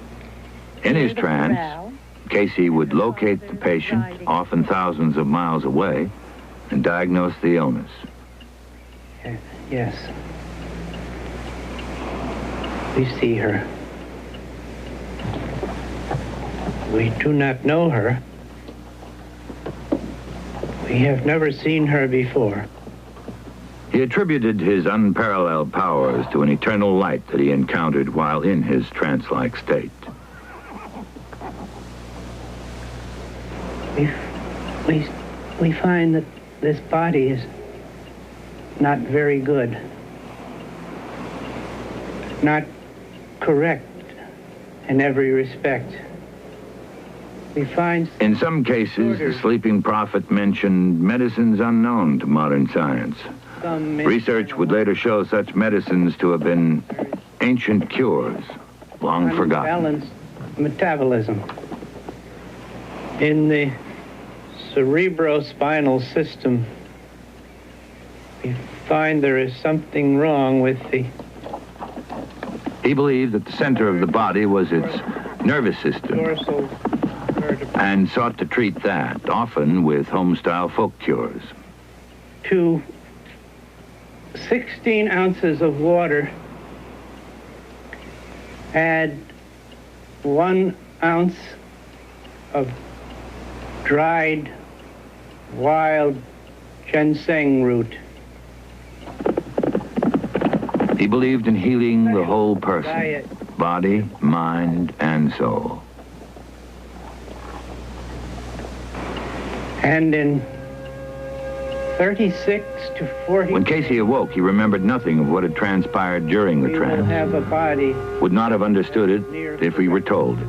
In his trance, Casey would locate the patient, often thousands of miles away, and diagnose the illness. Yes. We see her. We do not know her. We have never seen her before. He attributed his unparalleled powers to an eternal light that he encountered while in his trance-like state. We find that this body is not very good, not correct in every respect. We find... In some cases, the sleeping prophet mentioned medicines unknown to modern science. Research would later show such medicines to have been ancient cures, long forgotten. Balanced metabolism. In the cerebrospinal system, we find there is something wrong with the... He believed that the center of the body was its nervous system and sought to treat that, often with home-style folk cures. To 16 ounces of water, add 1 ounce of dried wild ginseng root. He believed in healing the whole person, body, mind, and soul. And in 36 to 40... When Casey awoke, he remembered nothing of what had transpired during the trance. Have a body would not have understood it if we were told it.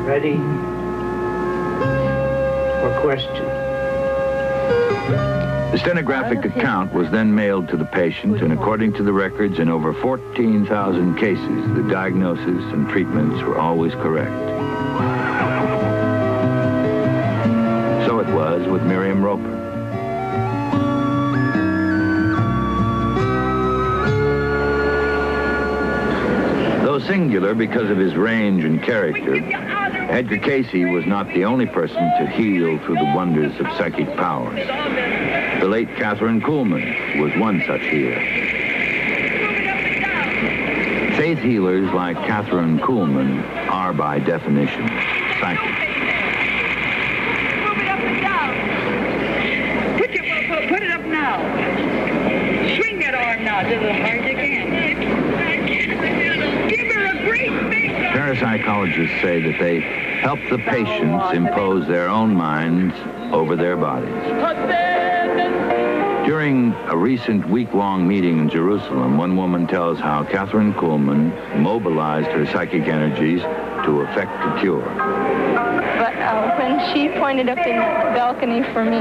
Ready for question. The stenographic account was then mailed to the patient, and according to the records, in over 14,000 cases, the diagnosis and treatments were always correct. So it was with Miriam Roper. Though singular because of his range and character, Edgar Casey was not the only person to heal through the wonders of psychic powers. The late Catherine Kuhlman was one such healer. Faith healers like Catherine Kuhlman are, by definition, psychic. Move it up and down. Put it up now. Swing that arm now to the hard you can. Give her a great big... Parapsychologists say that they help the patients impose their own minds over their bodies. During a recent week-long meeting in Jerusalem, one woman tells how Catherine Kuhlman mobilized her psychic energies to effect a cure. But when she pointed up in the balcony for me,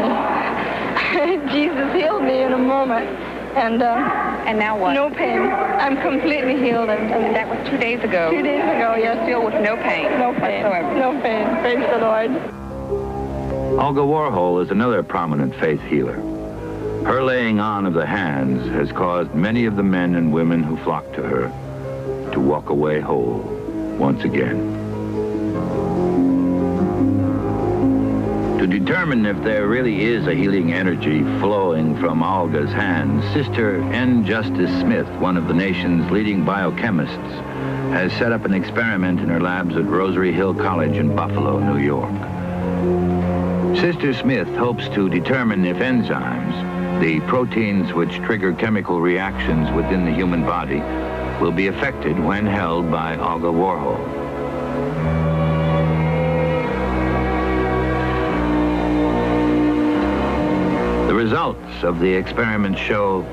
Jesus healed me in a moment. And now what? No pain. I'm completely healed. And that was 2 days ago. 2 days ago, yes. Still with no pain. No pain. Whatsoever. No pain. Praise the Lord. Olga Warhol is another prominent faith healer. Her laying on of the hands has caused many of the men and women who flock to her to walk away whole once again. To determine if there really is a healing energy flowing from Olga's hands, Sister N. Justice Smith, one of the nation's leading biochemists, has set up an experiment in her labs at Rosary Hill College in Buffalo, New York. Sister Smith hopes to determine if enzymes, the proteins which trigger chemical reactions within the human body, will be affected when held by Olga Warhol. The results of the experiment show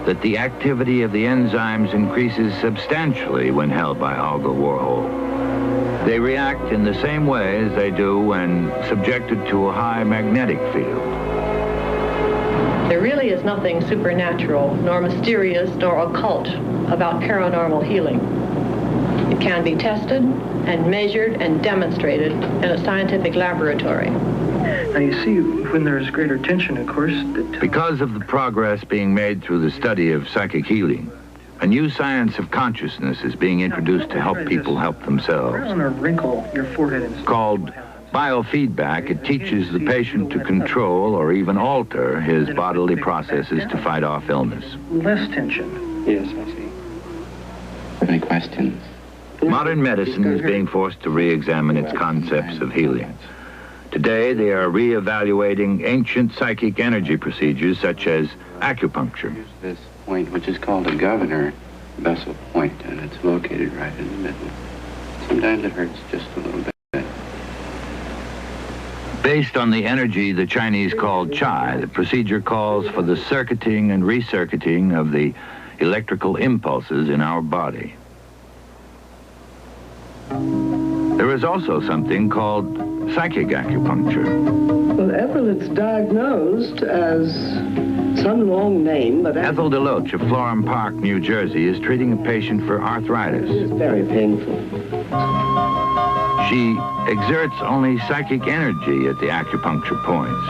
that the activity of the enzymes increases substantially when held by Olga Warhol. They react in the same way as they do when subjected to a high magnetic field. There really is nothing supernatural, nor mysterious, nor occult about paranormal healing. It can be tested and measured and demonstrated in a scientific laboratory. Now you see, when there's greater tension, of course... Because of the progress being made through the study of psychic healing, a new science of consciousness is being introduced to help people help themselves. On a wrinkle, your forehead is... Called biofeedback, it teaches the patient to control or even alter his bodily processes to fight off illness. Less tension. Yes, I see. Any questions? Modern medicine is being forced to re-examine its concepts of healing. Today, they are re-evaluating ancient psychic energy procedures such as acupuncture. This point, which is called a governor vessel point, and it's located right in the middle. Sometimes it hurts just a little bit. Based on the energy the Chinese call Chai, the procedure calls for the circuiting and recircuiting of the electrical impulses in our body. There is also something called psychic acupuncture. Well, Eberle's diagnosed as some long name, but... Ethel DeLoach of Florham Park, New Jersey, is treating a patient for arthritis. It's very painful. She exerts only psychic energy at the acupuncture points.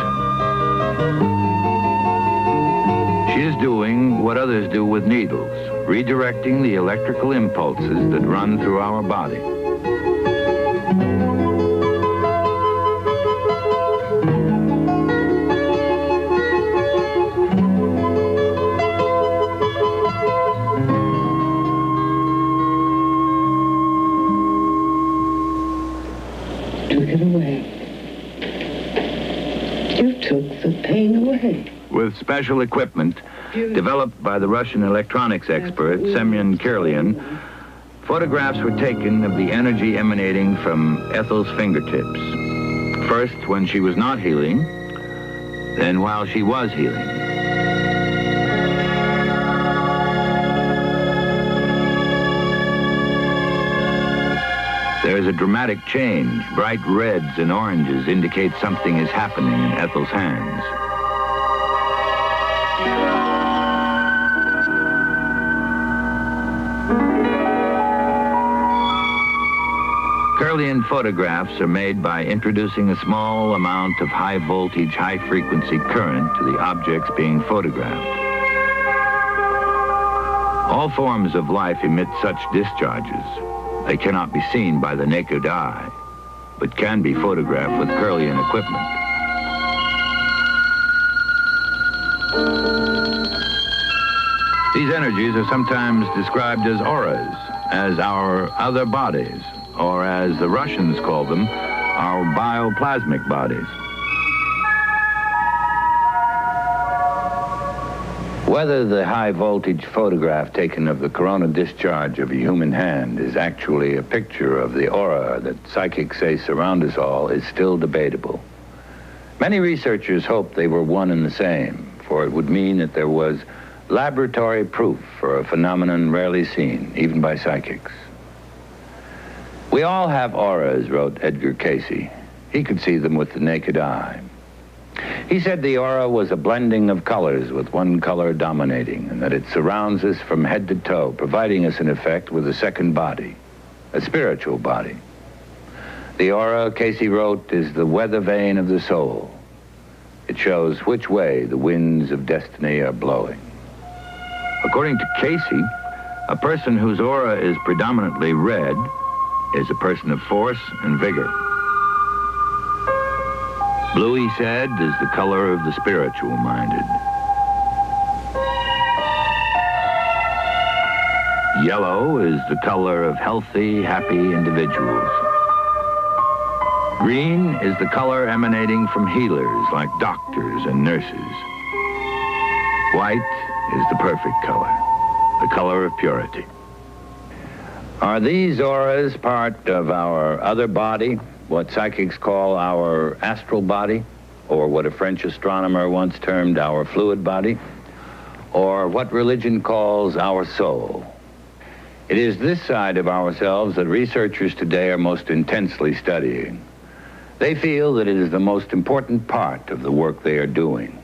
She is doing what others do with needles, redirecting the electrical impulses that run through our body. Took it away. You took the pain away. With special equipment developed by the Russian electronics expert Semyon Kirlian, photographs were taken of the energy emanating from Ethel's fingertips. First when she was not healing, then while she was healing. There is a dramatic change. Bright reds and oranges indicate something is happening in Ethel's hands. Kirlian photographs are made by introducing a small amount of high voltage, high frequency current to the objects being photographed. All forms of life emit such discharges. They cannot be seen by the naked eye, but can be photographed with Kirlian equipment. These energies are sometimes described as auras, as our other bodies, or as the Russians call them, our bioplasmic bodies. Whether the high-voltage photograph taken of the corona discharge of a human hand is actually a picture of the aura that psychics say surround us all is still debatable. Many researchers hope they were one and the same, for it would mean that there was laboratory proof for a phenomenon rarely seen, even by psychics. We all have auras, wrote Edgar Cayce. He could see them with the naked eye. He said the aura was a blending of colors with one color dominating, and that it surrounds us from head to toe, providing us, in effect, with a second body, a spiritual body. The aura, Cayce wrote, is the weather vane of the soul. It shows which way the winds of destiny are blowing. According to Cayce, a person whose aura is predominantly red is a person of force and vigor. Blue, he said, is the color of the spiritual-minded. Yellow is the color of healthy, happy individuals. Green is the color emanating from healers like doctors and nurses. White is the perfect color, the color of purity. Are these auras part of our other body, what psychics call our astral body, or what a French astronomer once termed our fluid body, or what religion calls our soul? It is this side of ourselves that researchers today are most intensely studying. They feel that it is the most important part of the work they are doing.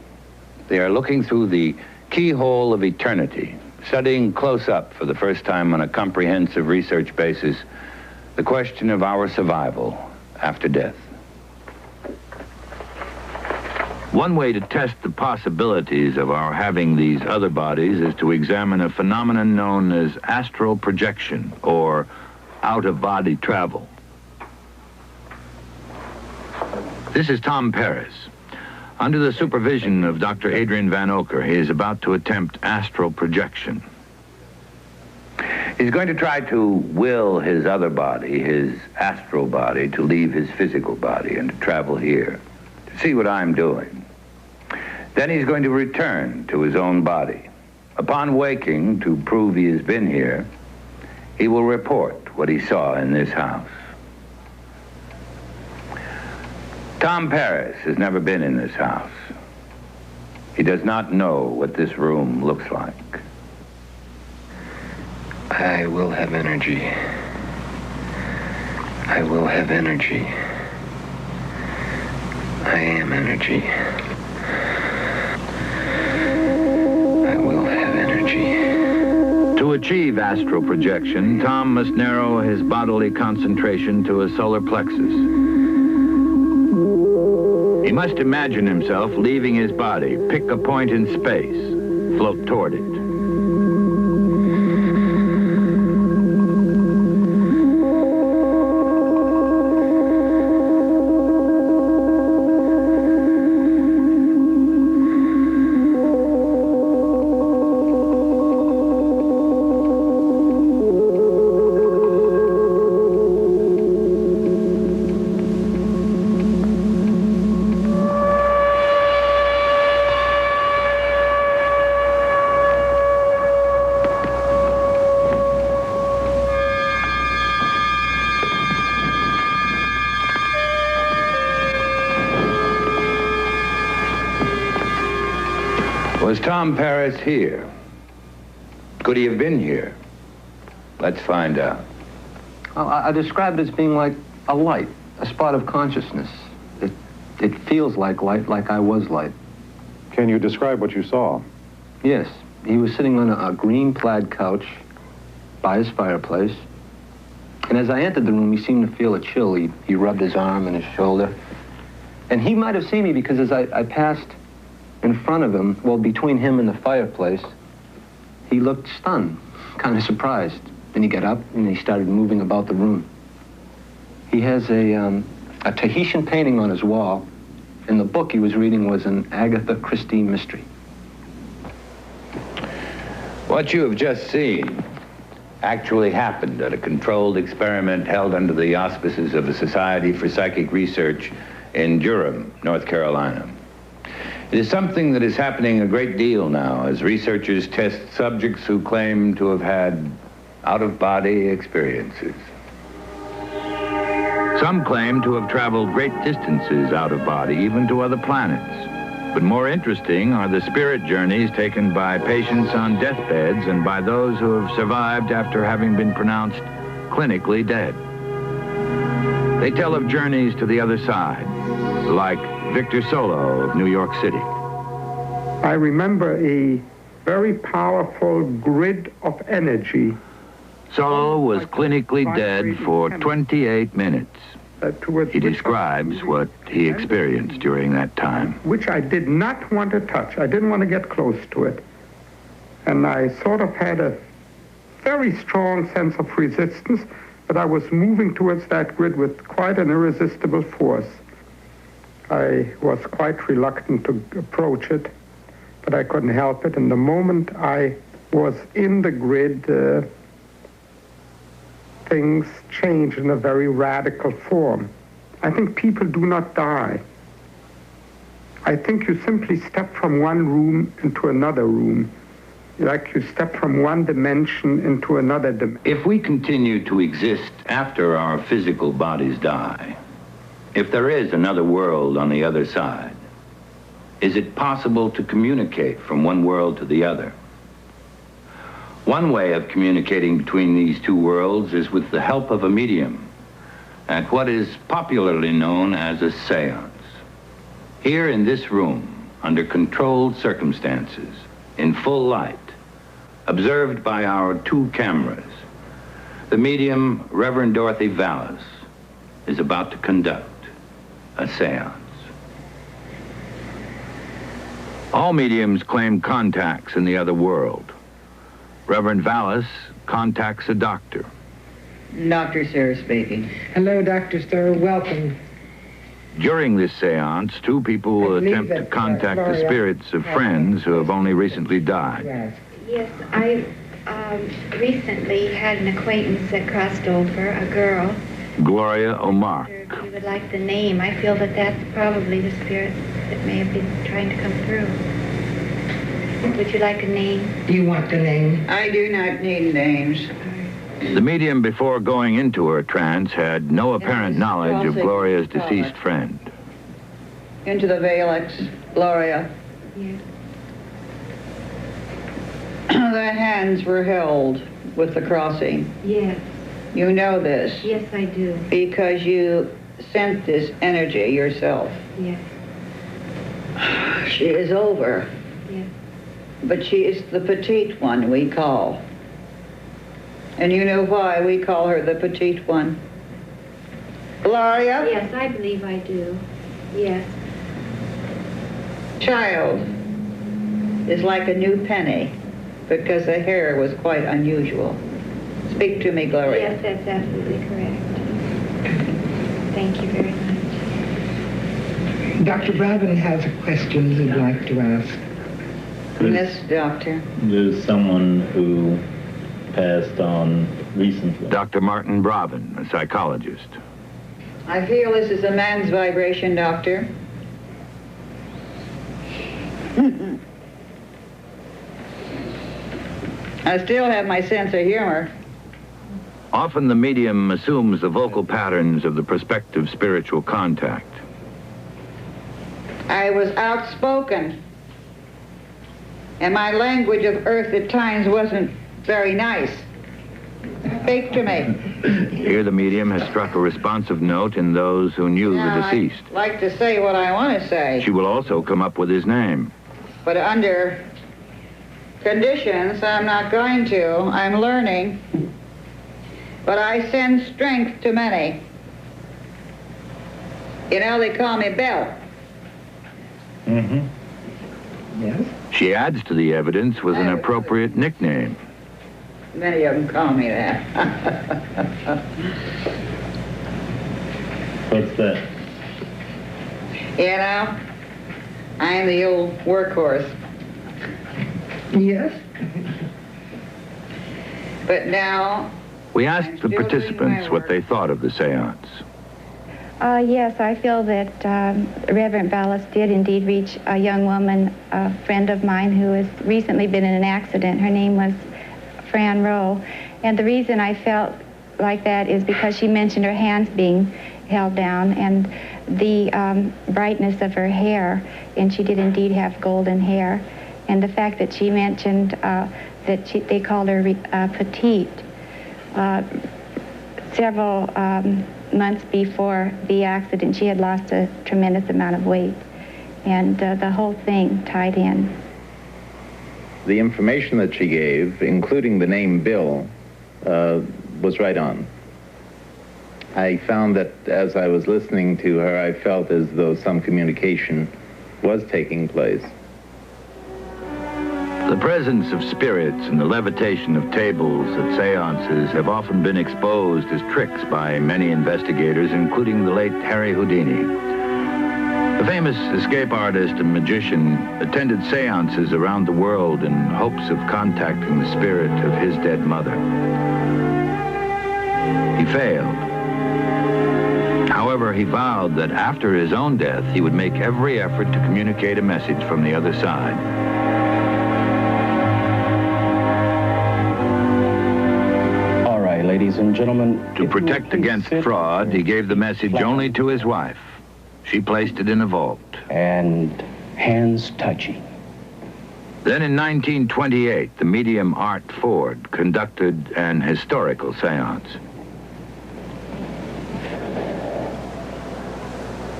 They are looking through the keyhole of eternity, studying close up for the first time on a comprehensive research basis the question of our survival after death. One way to test the possibilities of our having these other bodies is to examine a phenomenon known as astral projection, or out-of-body travel. This is Tom Paris. Under the supervision of Dr. Adrian Van Oker, he is about to attempt astral projection. He's going to try to will his other body, his astral body, to leave his physical body and to travel here, to see what I'm doing. Then he's going to return to his own body. Upon waking, to prove he has been here, he will report what he saw in this house. Tom Paris has never been in this house. He does not know what this room looks like. I will have energy. I will have energy. I am energy. achieve astral projection, Tom must narrow his bodily concentration to a solar plexus. He must imagine himself leaving his body, pick a point in space, float toward it. Was Tom Paris here? Could he have been here? Let's find out. Well, I described it as being like a light, a spot of consciousness. It feels like light, like I was light. Can you describe what you saw? Yes. He was sitting on a green plaid couch by his fireplace. And as I entered the room, he seemed to feel a chill. He rubbed his arm and his shoulder. And he might have seen me because as I passed in front of him, well, between him and the fireplace, he looked stunned, kind of surprised. Then he got up and he started moving about the room. He has a Tahitian painting on his wall, and the book he was reading was an Agatha Christie mystery. What you have just seen actually happened at a controlled experiment held under the auspices of the Society for Psychic Research in Durham, North Carolina. It is something that is happening a great deal now as researchers test subjects who claim to have had out-of-body experiences. Some claim to have traveled great distances out of body, even to other planets. But more interesting are the spirit journeys taken by patients on deathbeds and by those who have survived after having been pronounced clinically dead. They tell of journeys to the other side, like Victor Solo of New York City. I remember a very powerful grid of energy. Solo was clinically dead for 28 minutes. He describes what he experienced during that time. Which I did not want to touch. I didn't want to get close to it. And I sort of had a very strong sense of resistance, but I was moving towards that grid with quite an irresistible force. I was quite reluctant to approach it, but I couldn't help it. And the moment I was in the grid, things changed in a very radical form. I think people do not die. I think you simply step from one room into another room, like you step from one dimension into another dimension. If we continue to exist after our physical bodies die, if there is another world on the other side, is it possible to communicate from one world to the other? One way of communicating between these two worlds is with the help of a medium at what is popularly known as a seance. Here in this room, under controlled circumstances, in full light, observed by our two cameras, the medium, Reverend Dorothy Vallis, is about to conduct a seance. All mediums claim contacts in the other world. Reverend Vallis contacts a doctor. Dr. Sarah speaking. Hello, Dr. Starr. Welcome. During this seance, two people will attempt to contact the spirits of friends who have only recently died. Yes, I recently had an acquaintance that crossed over, a girl. Gloria Omar. If you would like the name, I feel that that's probably the spirit that may have been trying to come through. Would you like a name? Do you want the name? I do not need names. The medium, before going into her trance, had no apparent knowledge of Gloria's deceased friend. Into the Valix, Gloria. Yes. The hands were held with the crossing. Yes. You know this. Yes, I do. Because you sent this energy yourself. Yes. She is over. Yes. But she is the petite one we call. And you know why we call her the petite one. Gloria? Yes, I believe I do. Yes. Child is like a new penny because the hair was quite unusual. Speak to me, Gloria. Yes, that's absolutely correct. Thank you very much. Dr. Bravin has a question he'd like to ask. Yes, doctor. There's someone who passed on recently. Dr. Martin Bravin, a psychologist. I feel this is a man's vibration, doctor. I still have my sense of humor. Often the medium assumes the vocal patterns of the prospective spiritual contact. I was outspoken. And my language of earth at times wasn't very nice. Speak to me. Here the medium has struck a responsive note in those who knew the deceased. I'd like to say what I want to say. She will also come up with his name. But under conditions, I'm not going to. I'm learning. But I send strength to many. You know, they call me Belle. Mm-hmm. Yes? She adds to the evidence with an appropriate nickname. Many of them call me that. What's that? You know, I'm the old workhorse. Yes? But now... We asked the participants what they thought of the seance. Yes, I feel that Reverend Ballas did indeed reach a young woman, a friend of mine who has recently been in an accident. Her name was Fran Rowe. And the reason I felt like that is because she mentioned her hands being held down and the brightness of her hair. And she did indeed have golden hair. And the fact that she mentioned that they called her petite. Several months before the accident, she had lost a tremendous amount of weight. And the whole thing tied in. The information that she gave, including the name Bill, was right on. I found that as I was listening to her, I felt as though some communication was taking place. The presence of spirits and the levitation of tables at seances have often been exposed as tricks by many investigators, including the late Harry Houdini. The famous escape artist and magician attended seances around the world in hopes of contacting the spirit of his dead mother. He failed. However, he vowed that after his own death, he would make every effort to communicate a message from the other side. Ladies and gentlemen, to protect against fraud, he gave the message only to his wife. She placed it in a vault. And hands touching. Then in 1928, the medium Art Ford conducted an historical seance.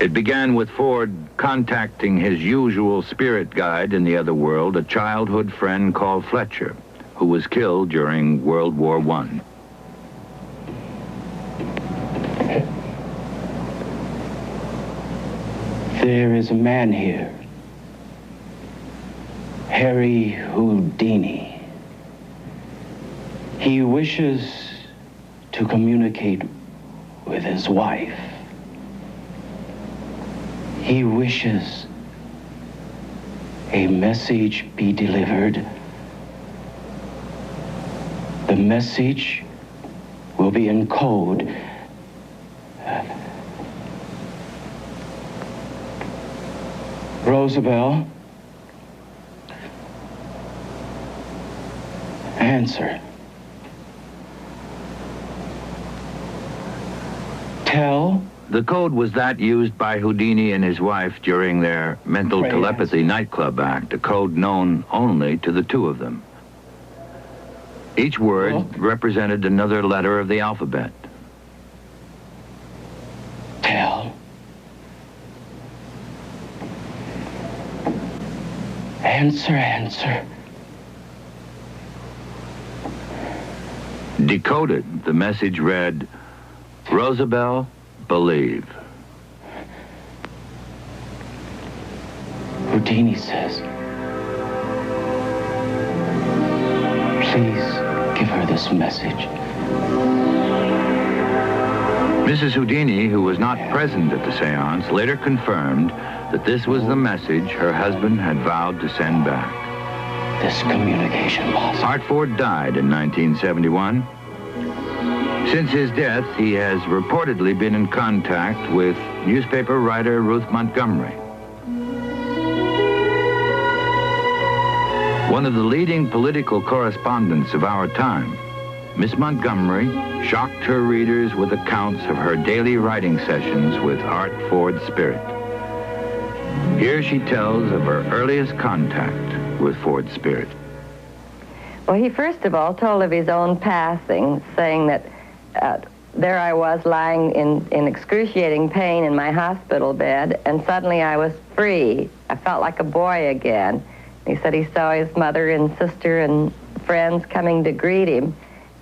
It began with Ford contacting his usual spirit guide in the other world, a childhood friend called Fletcher, who was killed during World War I. There is a man here, Harry Houdini. He wishes to communicate with his wife. He wishes a message be delivered. The message will be in code. Roosevelt, answer. Tell. The code was that used by Houdini and his wife during their mental telepathy nightclub act, a code known only to the two of them. Each word represented another letter of the alphabet. Tell. Answer, answer. Decoded, the message read, Rosabelle, believe. Houdini says, please give her this message. Mrs. Houdini, who was not present at the seance, later confirmed that this was the message her husband had vowed to send back. This communication was... Hartford died in 1971. Since his death, he has reportedly been in contact with newspaper writer Ruth Montgomery. One of the leading political correspondents of our time, Miss Montgomery shocked her readers with accounts of her daily writing sessions with Art Ford Spirit. Here she tells of her earliest contact with Ford Spirit. Well, he first of all told of his own passing, saying that there I was lying in excruciating pain in my hospital bed, and suddenly I was free. I felt like a boy again. He said he saw his mother and sister and friends coming to greet him.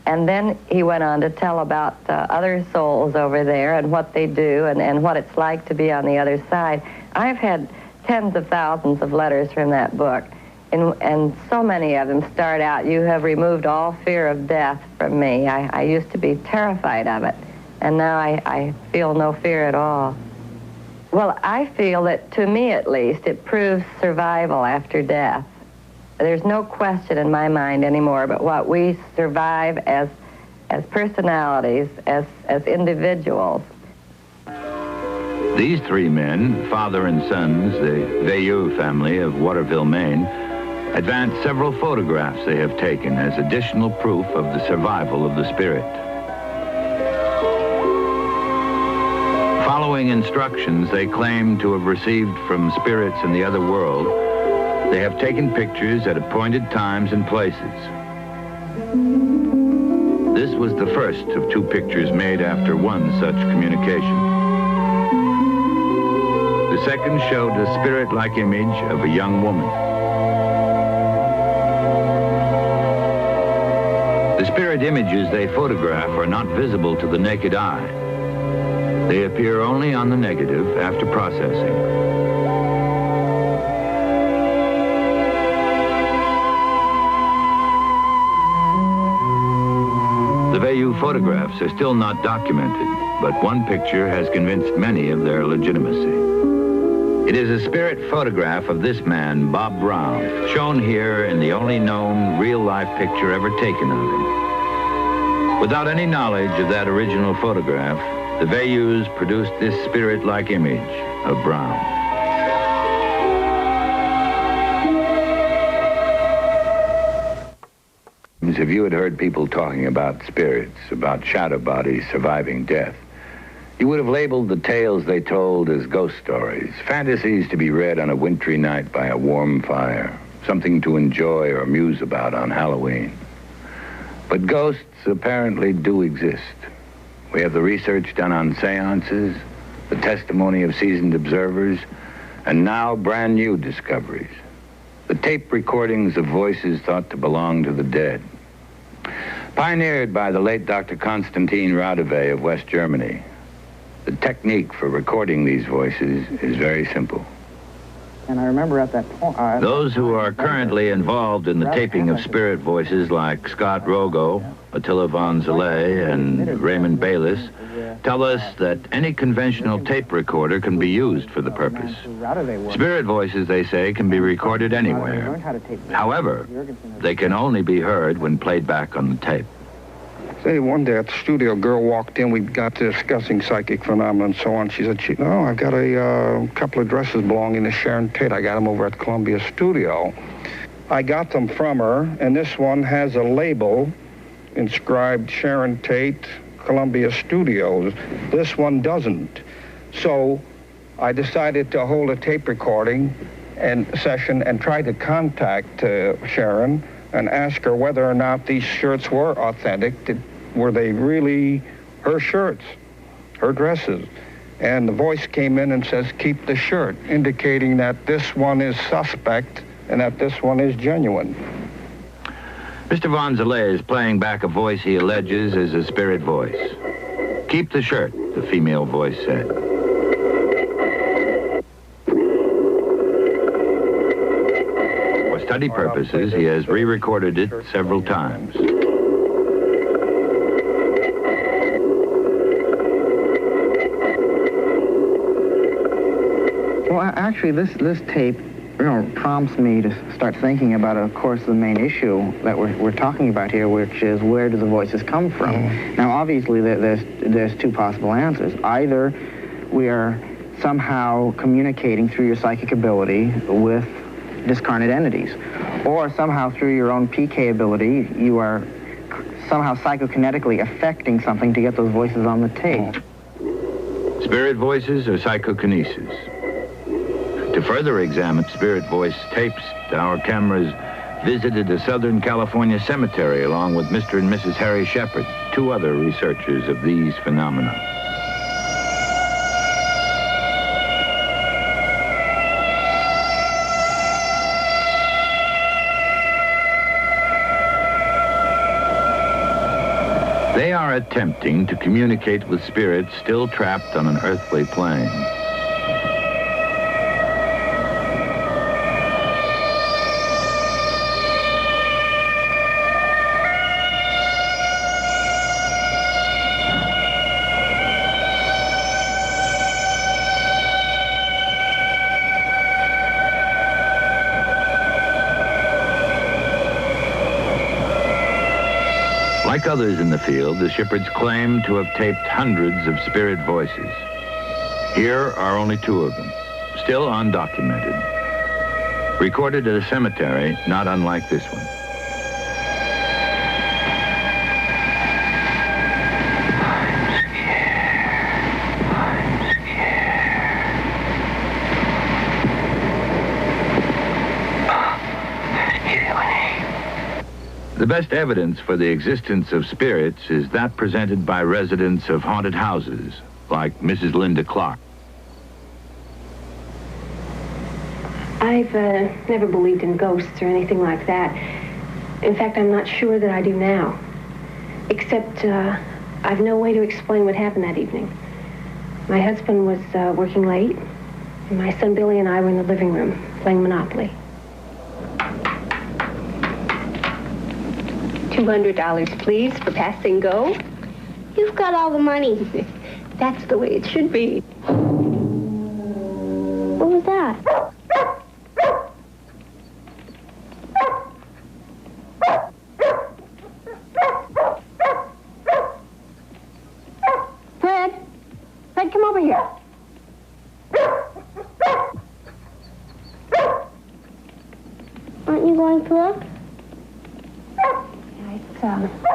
And then he went on to tell about other souls over there and what they do and what it's like to be on the other side. I've had tens of thousands of letters from that book, and so many of them start out, you have removed all fear of death from me. I used to be terrified of it, and now I feel no fear at all. Well, I feel that, to me at least, it proves survival after death. There's no question in my mind anymore but what we survive as personalities, as individuals. These three men, father and sons, the Veilleux family of Waterville, Maine, advanced several photographs they have taken as additional proof of the survival of the spirit. Following instructions they claim to have received from spirits in the other world, they have taken pictures at appointed times and places. This was the first of two pictures made after one such communication. The second showed a spirit-like image of a young woman. The spirit images they photograph are not visible to the naked eye. They appear only on the negative after processing. The Veilleux photographs are still not documented, but one picture has convinced many of their legitimacy. It is a spirit photograph of this man, Bob Brown, shown here in the only known real-life picture ever taken of him. Without any knowledge of that original photograph, the Veilleux produced this spirit-like image of Brown. If you had heard people talking about spirits, about shadow bodies surviving death, you would have labeled the tales they told as ghost stories, fantasies to be read on a wintry night by a warm fire, something to enjoy or muse about on Halloween. But ghosts apparently do exist. We have the research done on seances, the testimony of seasoned observers, and now brand new discoveries. The tape recordings of voices thought to belong to the dead. Pioneered by the late Dr. Konstantin Radeve of West Germany, the technique for recording these voices is very simple. And I remember at that point... Those who are currently involved in the taping of spirit voices like Scott Rogo, Attila von Zillet, and Raymond Bayless tell us that any conventional tape recorder can be used for the purpose. Spirit voices, they say, can be recorded anywhere. However, they can only be heard when played back on the tape. Say, one day at the studio, a girl walked in. We got to discussing psychic phenomena and so on. She said, "Oh, I've got a couple of dresses belonging to Sharon Tate. I got them over at Columbia Studio." I got them from her, and this one has a label inscribed Sharon Tate, Columbia Studios. This one doesn't. So I decided to hold a tape recording and session and try to contact Sharon and ask her whether or not these shirts were authentic. Were they really her shirts, her dresses? And the voice came in and says, "Keep the shirt," indicating that this one is suspect and that this one is genuine. Mr. Vanzaleh is playing back a voice he alleges is a spirit voice. Keep the shirt, the female voice said. For study purposes, he has re-recorded it several times. Well, actually, this tape, prompts me to start thinking about, of course, the main issue that we're talking about here, which is where do the voices come from? Now, obviously, there's two possible answers. Either we are somehow communicating through your psychic ability with discarnate entities, or somehow through your own PK ability, you are somehow psychokinetically affecting something to get those voices on the tape. Spirit voices or psychokinesis? To further examine spirit voice tapes, our cameras visited a Southern California cemetery along with Mr. and Mrs. Harry Shepard, two other researchers of these phenomena. They are attempting to communicate with spirits still trapped on an earthly plane. Like others in the field, the Shepherds claim to have taped hundreds of spirit voices. Here are only two of them, still undocumented. Recorded at a cemetery not unlike this one. The best evidence for the existence of spirits is that presented by residents of haunted houses, like Mrs. Linda Clark. I've never believed in ghosts or anything like that. In fact, I'm not sure that I do now. Except I've no way to explain what happened that evening. My husband was working late, and my son Billy and I were in the living room playing Monopoly. $200, please, for passing go. You've got all the money. That's the way it should be. What was that? Fred, come over here. Aren't you going to look?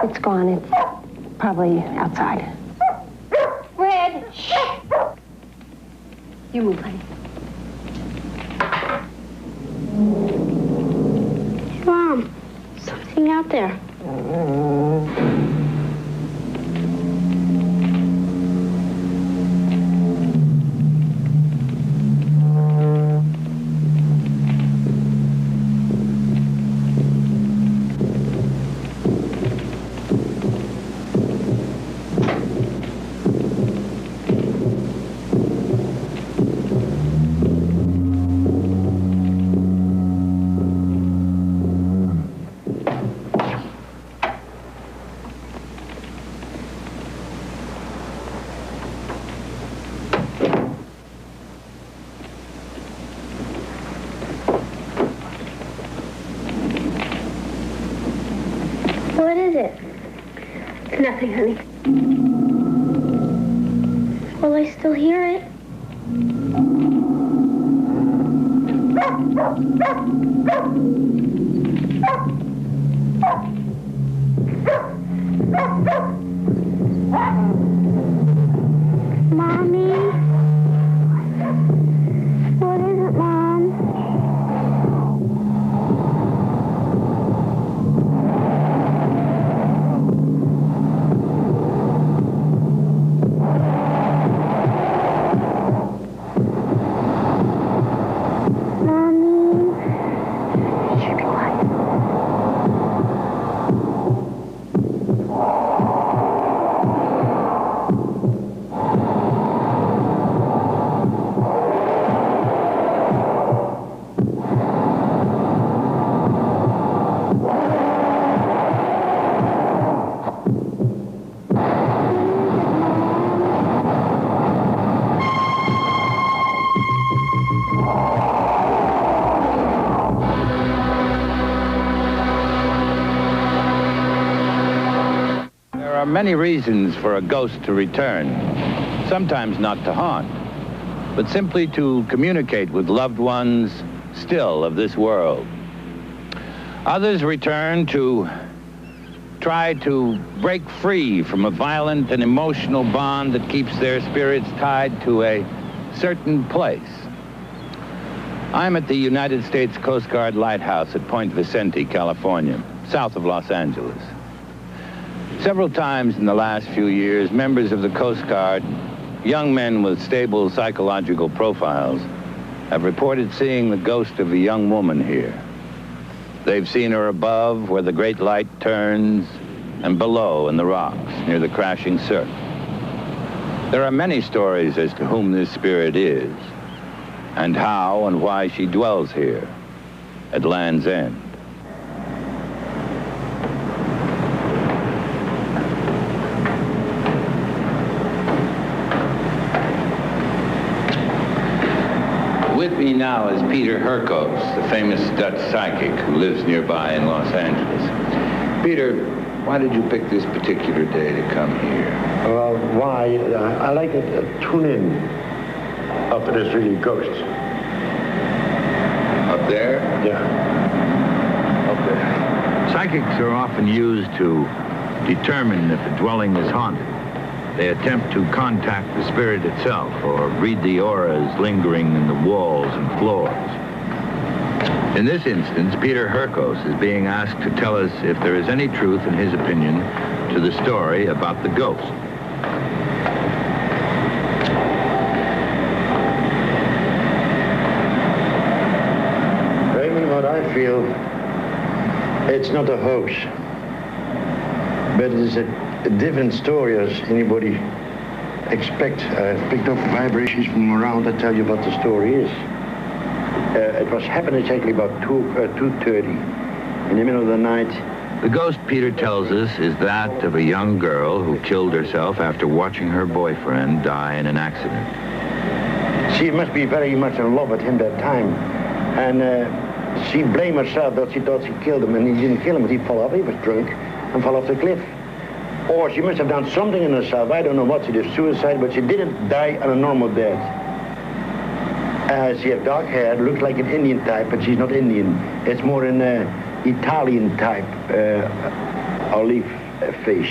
It's gone. It's probably outside. Fred! Shh! You move, honey. Mom, something out there. What is it? It's nothing, honey. Will I still hear it? Mommy? What is it, Mom? There are many reasons for a ghost to return. Sometimes not to haunt, but simply to communicate with loved ones still of this world. Others return to try to break free from a violent and emotional bond that keeps their spirits tied to a certain place. I'm at the United States Coast Guard Lighthouse at Point Vicente, California, south of Los Angeles. Several times in the last few years, members of the Coast Guard, young men with stable psychological profiles, have reported seeing the ghost of a young woman here. They've seen her above where the great light turns and below in the rocks near the crashing surf. There are many stories as to whom this spirit is and how and why she dwells here at Land's End. With me now is Peter Herkos, the famous Dutch psychic who lives nearby in Los Angeles. Peter, why did you pick this particular day to come here? Well, why? I like to tune in up to this really ghosts. Up there? Yeah. Up there. Psychics are often used to determine if a dwelling is haunted. They attempt to contact the spirit itself or read the auras lingering in the walls and floors. In this instance, Peter Herkos is being asked to tell us if there is any truth, in his opinion, to the story about the ghost. Raymond, what I feel, it's not a hoax, but it is a different story as anybody expect. I've picked up vibrations from around that tell you what the story is. It was happened exactly about 2:30 in the middle of the night. The ghost, Peter tells us, is that of a young girl who killed herself after watching her boyfriend die in an accident. She must be very much in love with him that time, and she blamed herself that she thought she killed him, and he didn't kill him, but he fell off. He was drunk and fell off the cliff. Or she must have done something in herself. I don't know what she did, suicide, but she didn't die on a normal death. She has dark hair, looks like an Indian type, but she's not Indian. It's more an Italian type, olive face.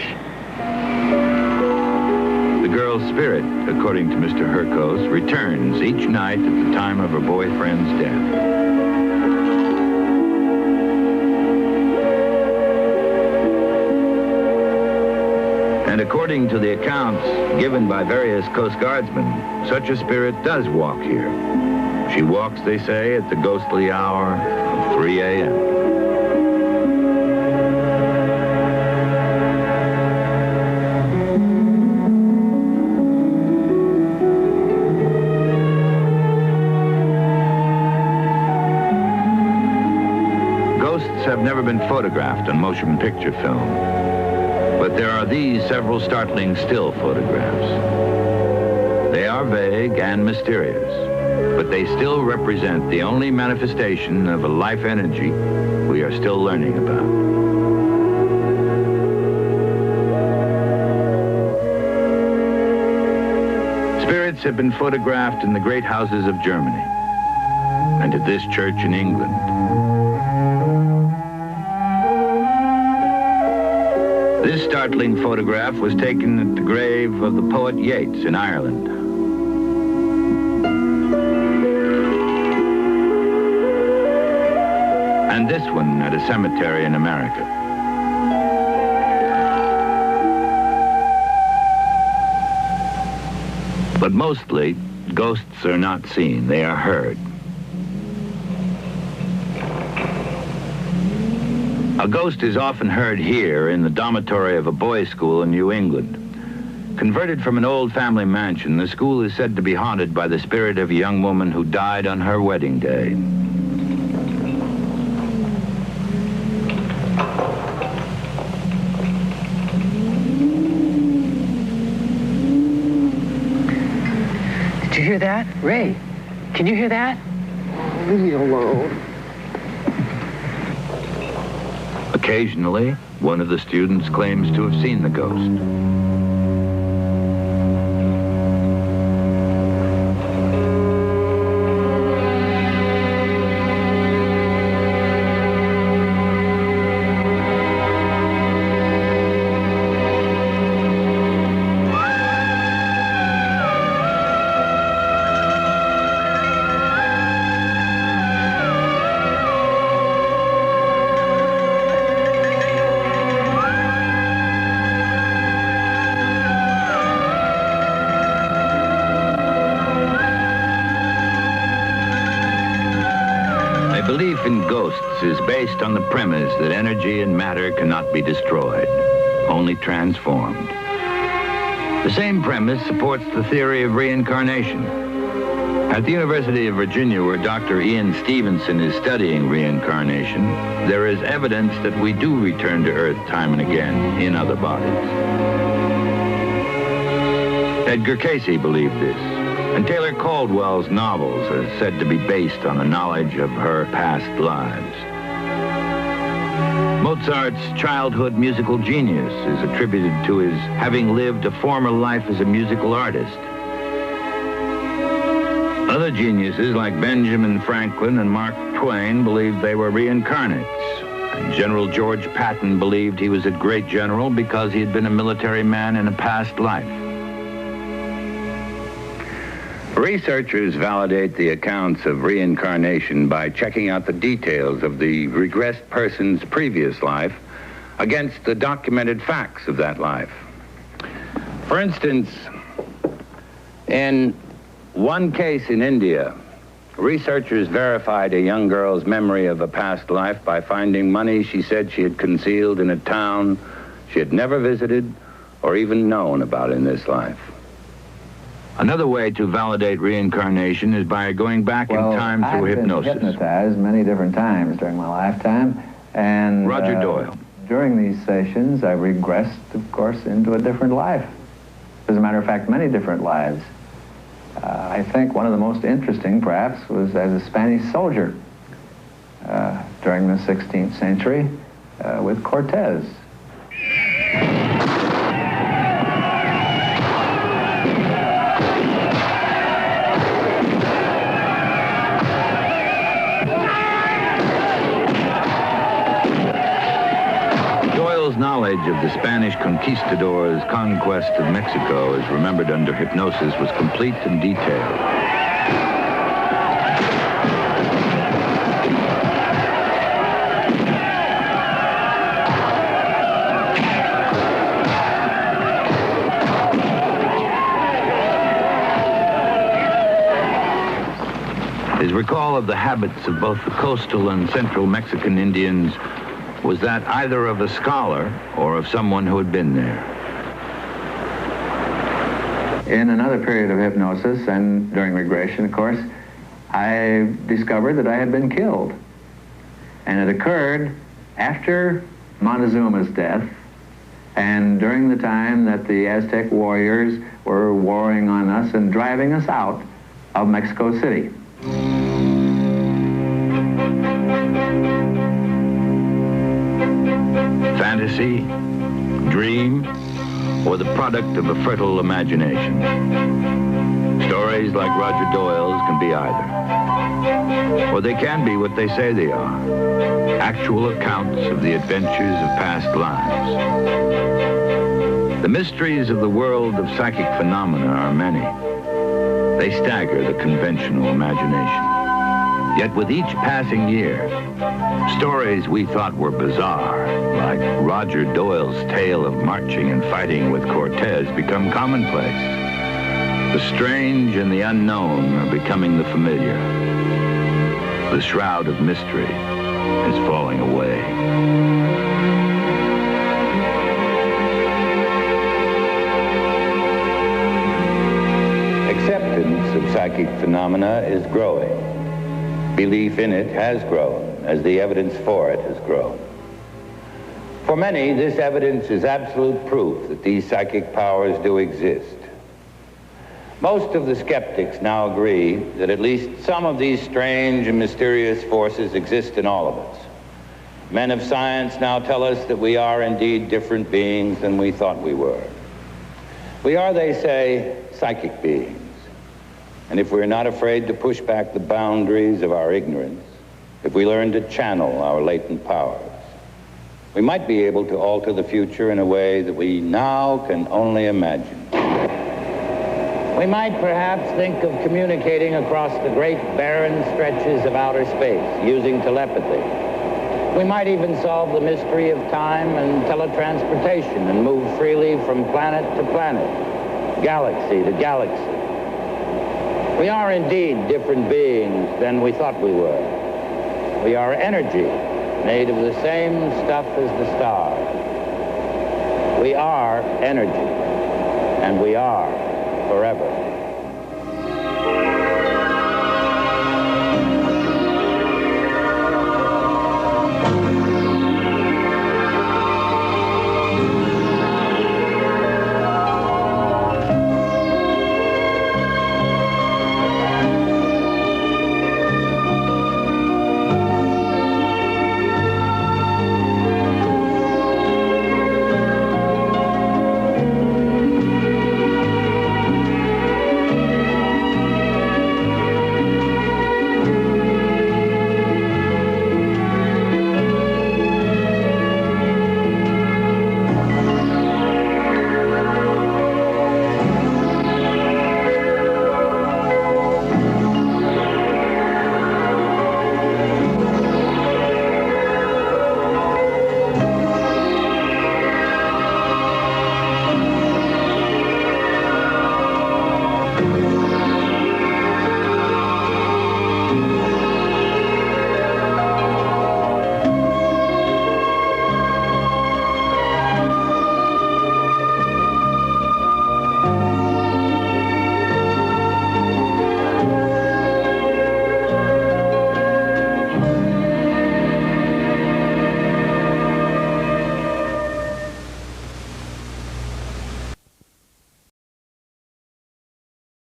The girl's spirit, according to Mr. Herkos, returns each night at the time of her boyfriend's death. And according to the accounts given by various Coast Guardsmen, such a spirit does walk here. She walks, they say, at the ghostly hour of 3 a.m. Ghosts have never been photographed on motion picture film. But there are these several startling still photographs. They are vague and mysterious, but they still represent the only manifestation of a life energy we are still learning about. Spirits have been photographed in the great houses of Germany and at this church in England. This startling photograph was taken at the grave of the poet E.A.T.A in Ireland. And this one at a cemetery in America. But mostly, ghosts are not seen, they are heard. A ghost is often heard here in the dormitory of a boys' school in New England. Converted from an old family mansion, the school is said to be haunted by the spirit of a young woman who died on her wedding day. Did you hear that? Ray, Can you hear that? Leave me alone. Occasionally, one of the students claims to have seen the ghost. Belief in ghosts is based on the premise that energy and matter cannot be destroyed, only transformed. The same premise supports the theory of reincarnation. At the University of Virginia, where Dr. Ian Stevenson is studying reincarnation, there is evidence that we do return to Earth time and again in other bodies. Edgar Cayce believed this. And Taylor Caldwell's novels are said to be based on a knowledge of her past lives. Mozart's childhood musical genius is attributed to his having lived a former life as a musical artist. Other geniuses like Benjamin Franklin and Mark Twain believed they were reincarnates. And General George Patton believed he was a great general because he had been a military man in a past life. Researchers validate the accounts of reincarnation by checking out the details of the regressed person's previous life against the documented facts of that life. For instance, in one case in India, researchers verified a young girl's memory of a past life by finding money she said she had concealed in a town she had never visited or even known about in this life. Another way to validate reincarnation is by going back in time through hypnosis. I've been hypnotized many different times during my lifetime, and Roger Doyle. During these sessions, I regressed, of course, into a different life. As a matter of fact, many different lives. I think one of the most interesting, perhaps, was as a Spanish soldier during the 16th century with Cortez. Knowledge of the Spanish conquistadors' conquest of Mexico, as remembered under hypnosis, was complete and detailed. His recall of the habits of both the coastal and central Mexican Indians was that either of a scholar or of someone who had been there. In another period of hypnosis and during regression, of course, I discovered that I had been killed. And it occurred after Montezuma's death and during the time that the Aztec warriors were warring on us and driving us out of Mexico City. Fantasy, dream, or the product of a fertile imagination. Stories like Roger Doyle's can be either. Or they can be what they say they are, actual accounts of the adventures of past lives. The mysteries of the world of psychic phenomena are many. They stagger the conventional imagination. Yet with each passing year, stories we thought were bizarre, like Roger Doyle's tale of marching and fighting with Cortez, become commonplace. The strange and the unknown are becoming the familiar. The shroud of mystery is falling away. Acceptance of psychic phenomena is growing. Belief in it has grown as the evidence for it has grown. For many, this evidence is absolute proof that these psychic powers do exist. Most of the skeptics now agree that at least some of these strange and mysterious forces exist in all of us. Men of science now tell us that we are indeed different beings than we thought we were. We are, they say, psychic beings. And if we're not afraid to push back the boundaries of our ignorance, if we learn to channel our latent powers, we might be able to alter the future in a way that we now can only imagine. We might perhaps think of communicating across the great barren stretches of outer space using telepathy. We might even solve the mystery of time and teletransportation and move freely from planet to planet, galaxy to galaxy. We are indeed different beings than we thought we were. We are energy made of the same stuff as the stars. We are energy, and we are forever.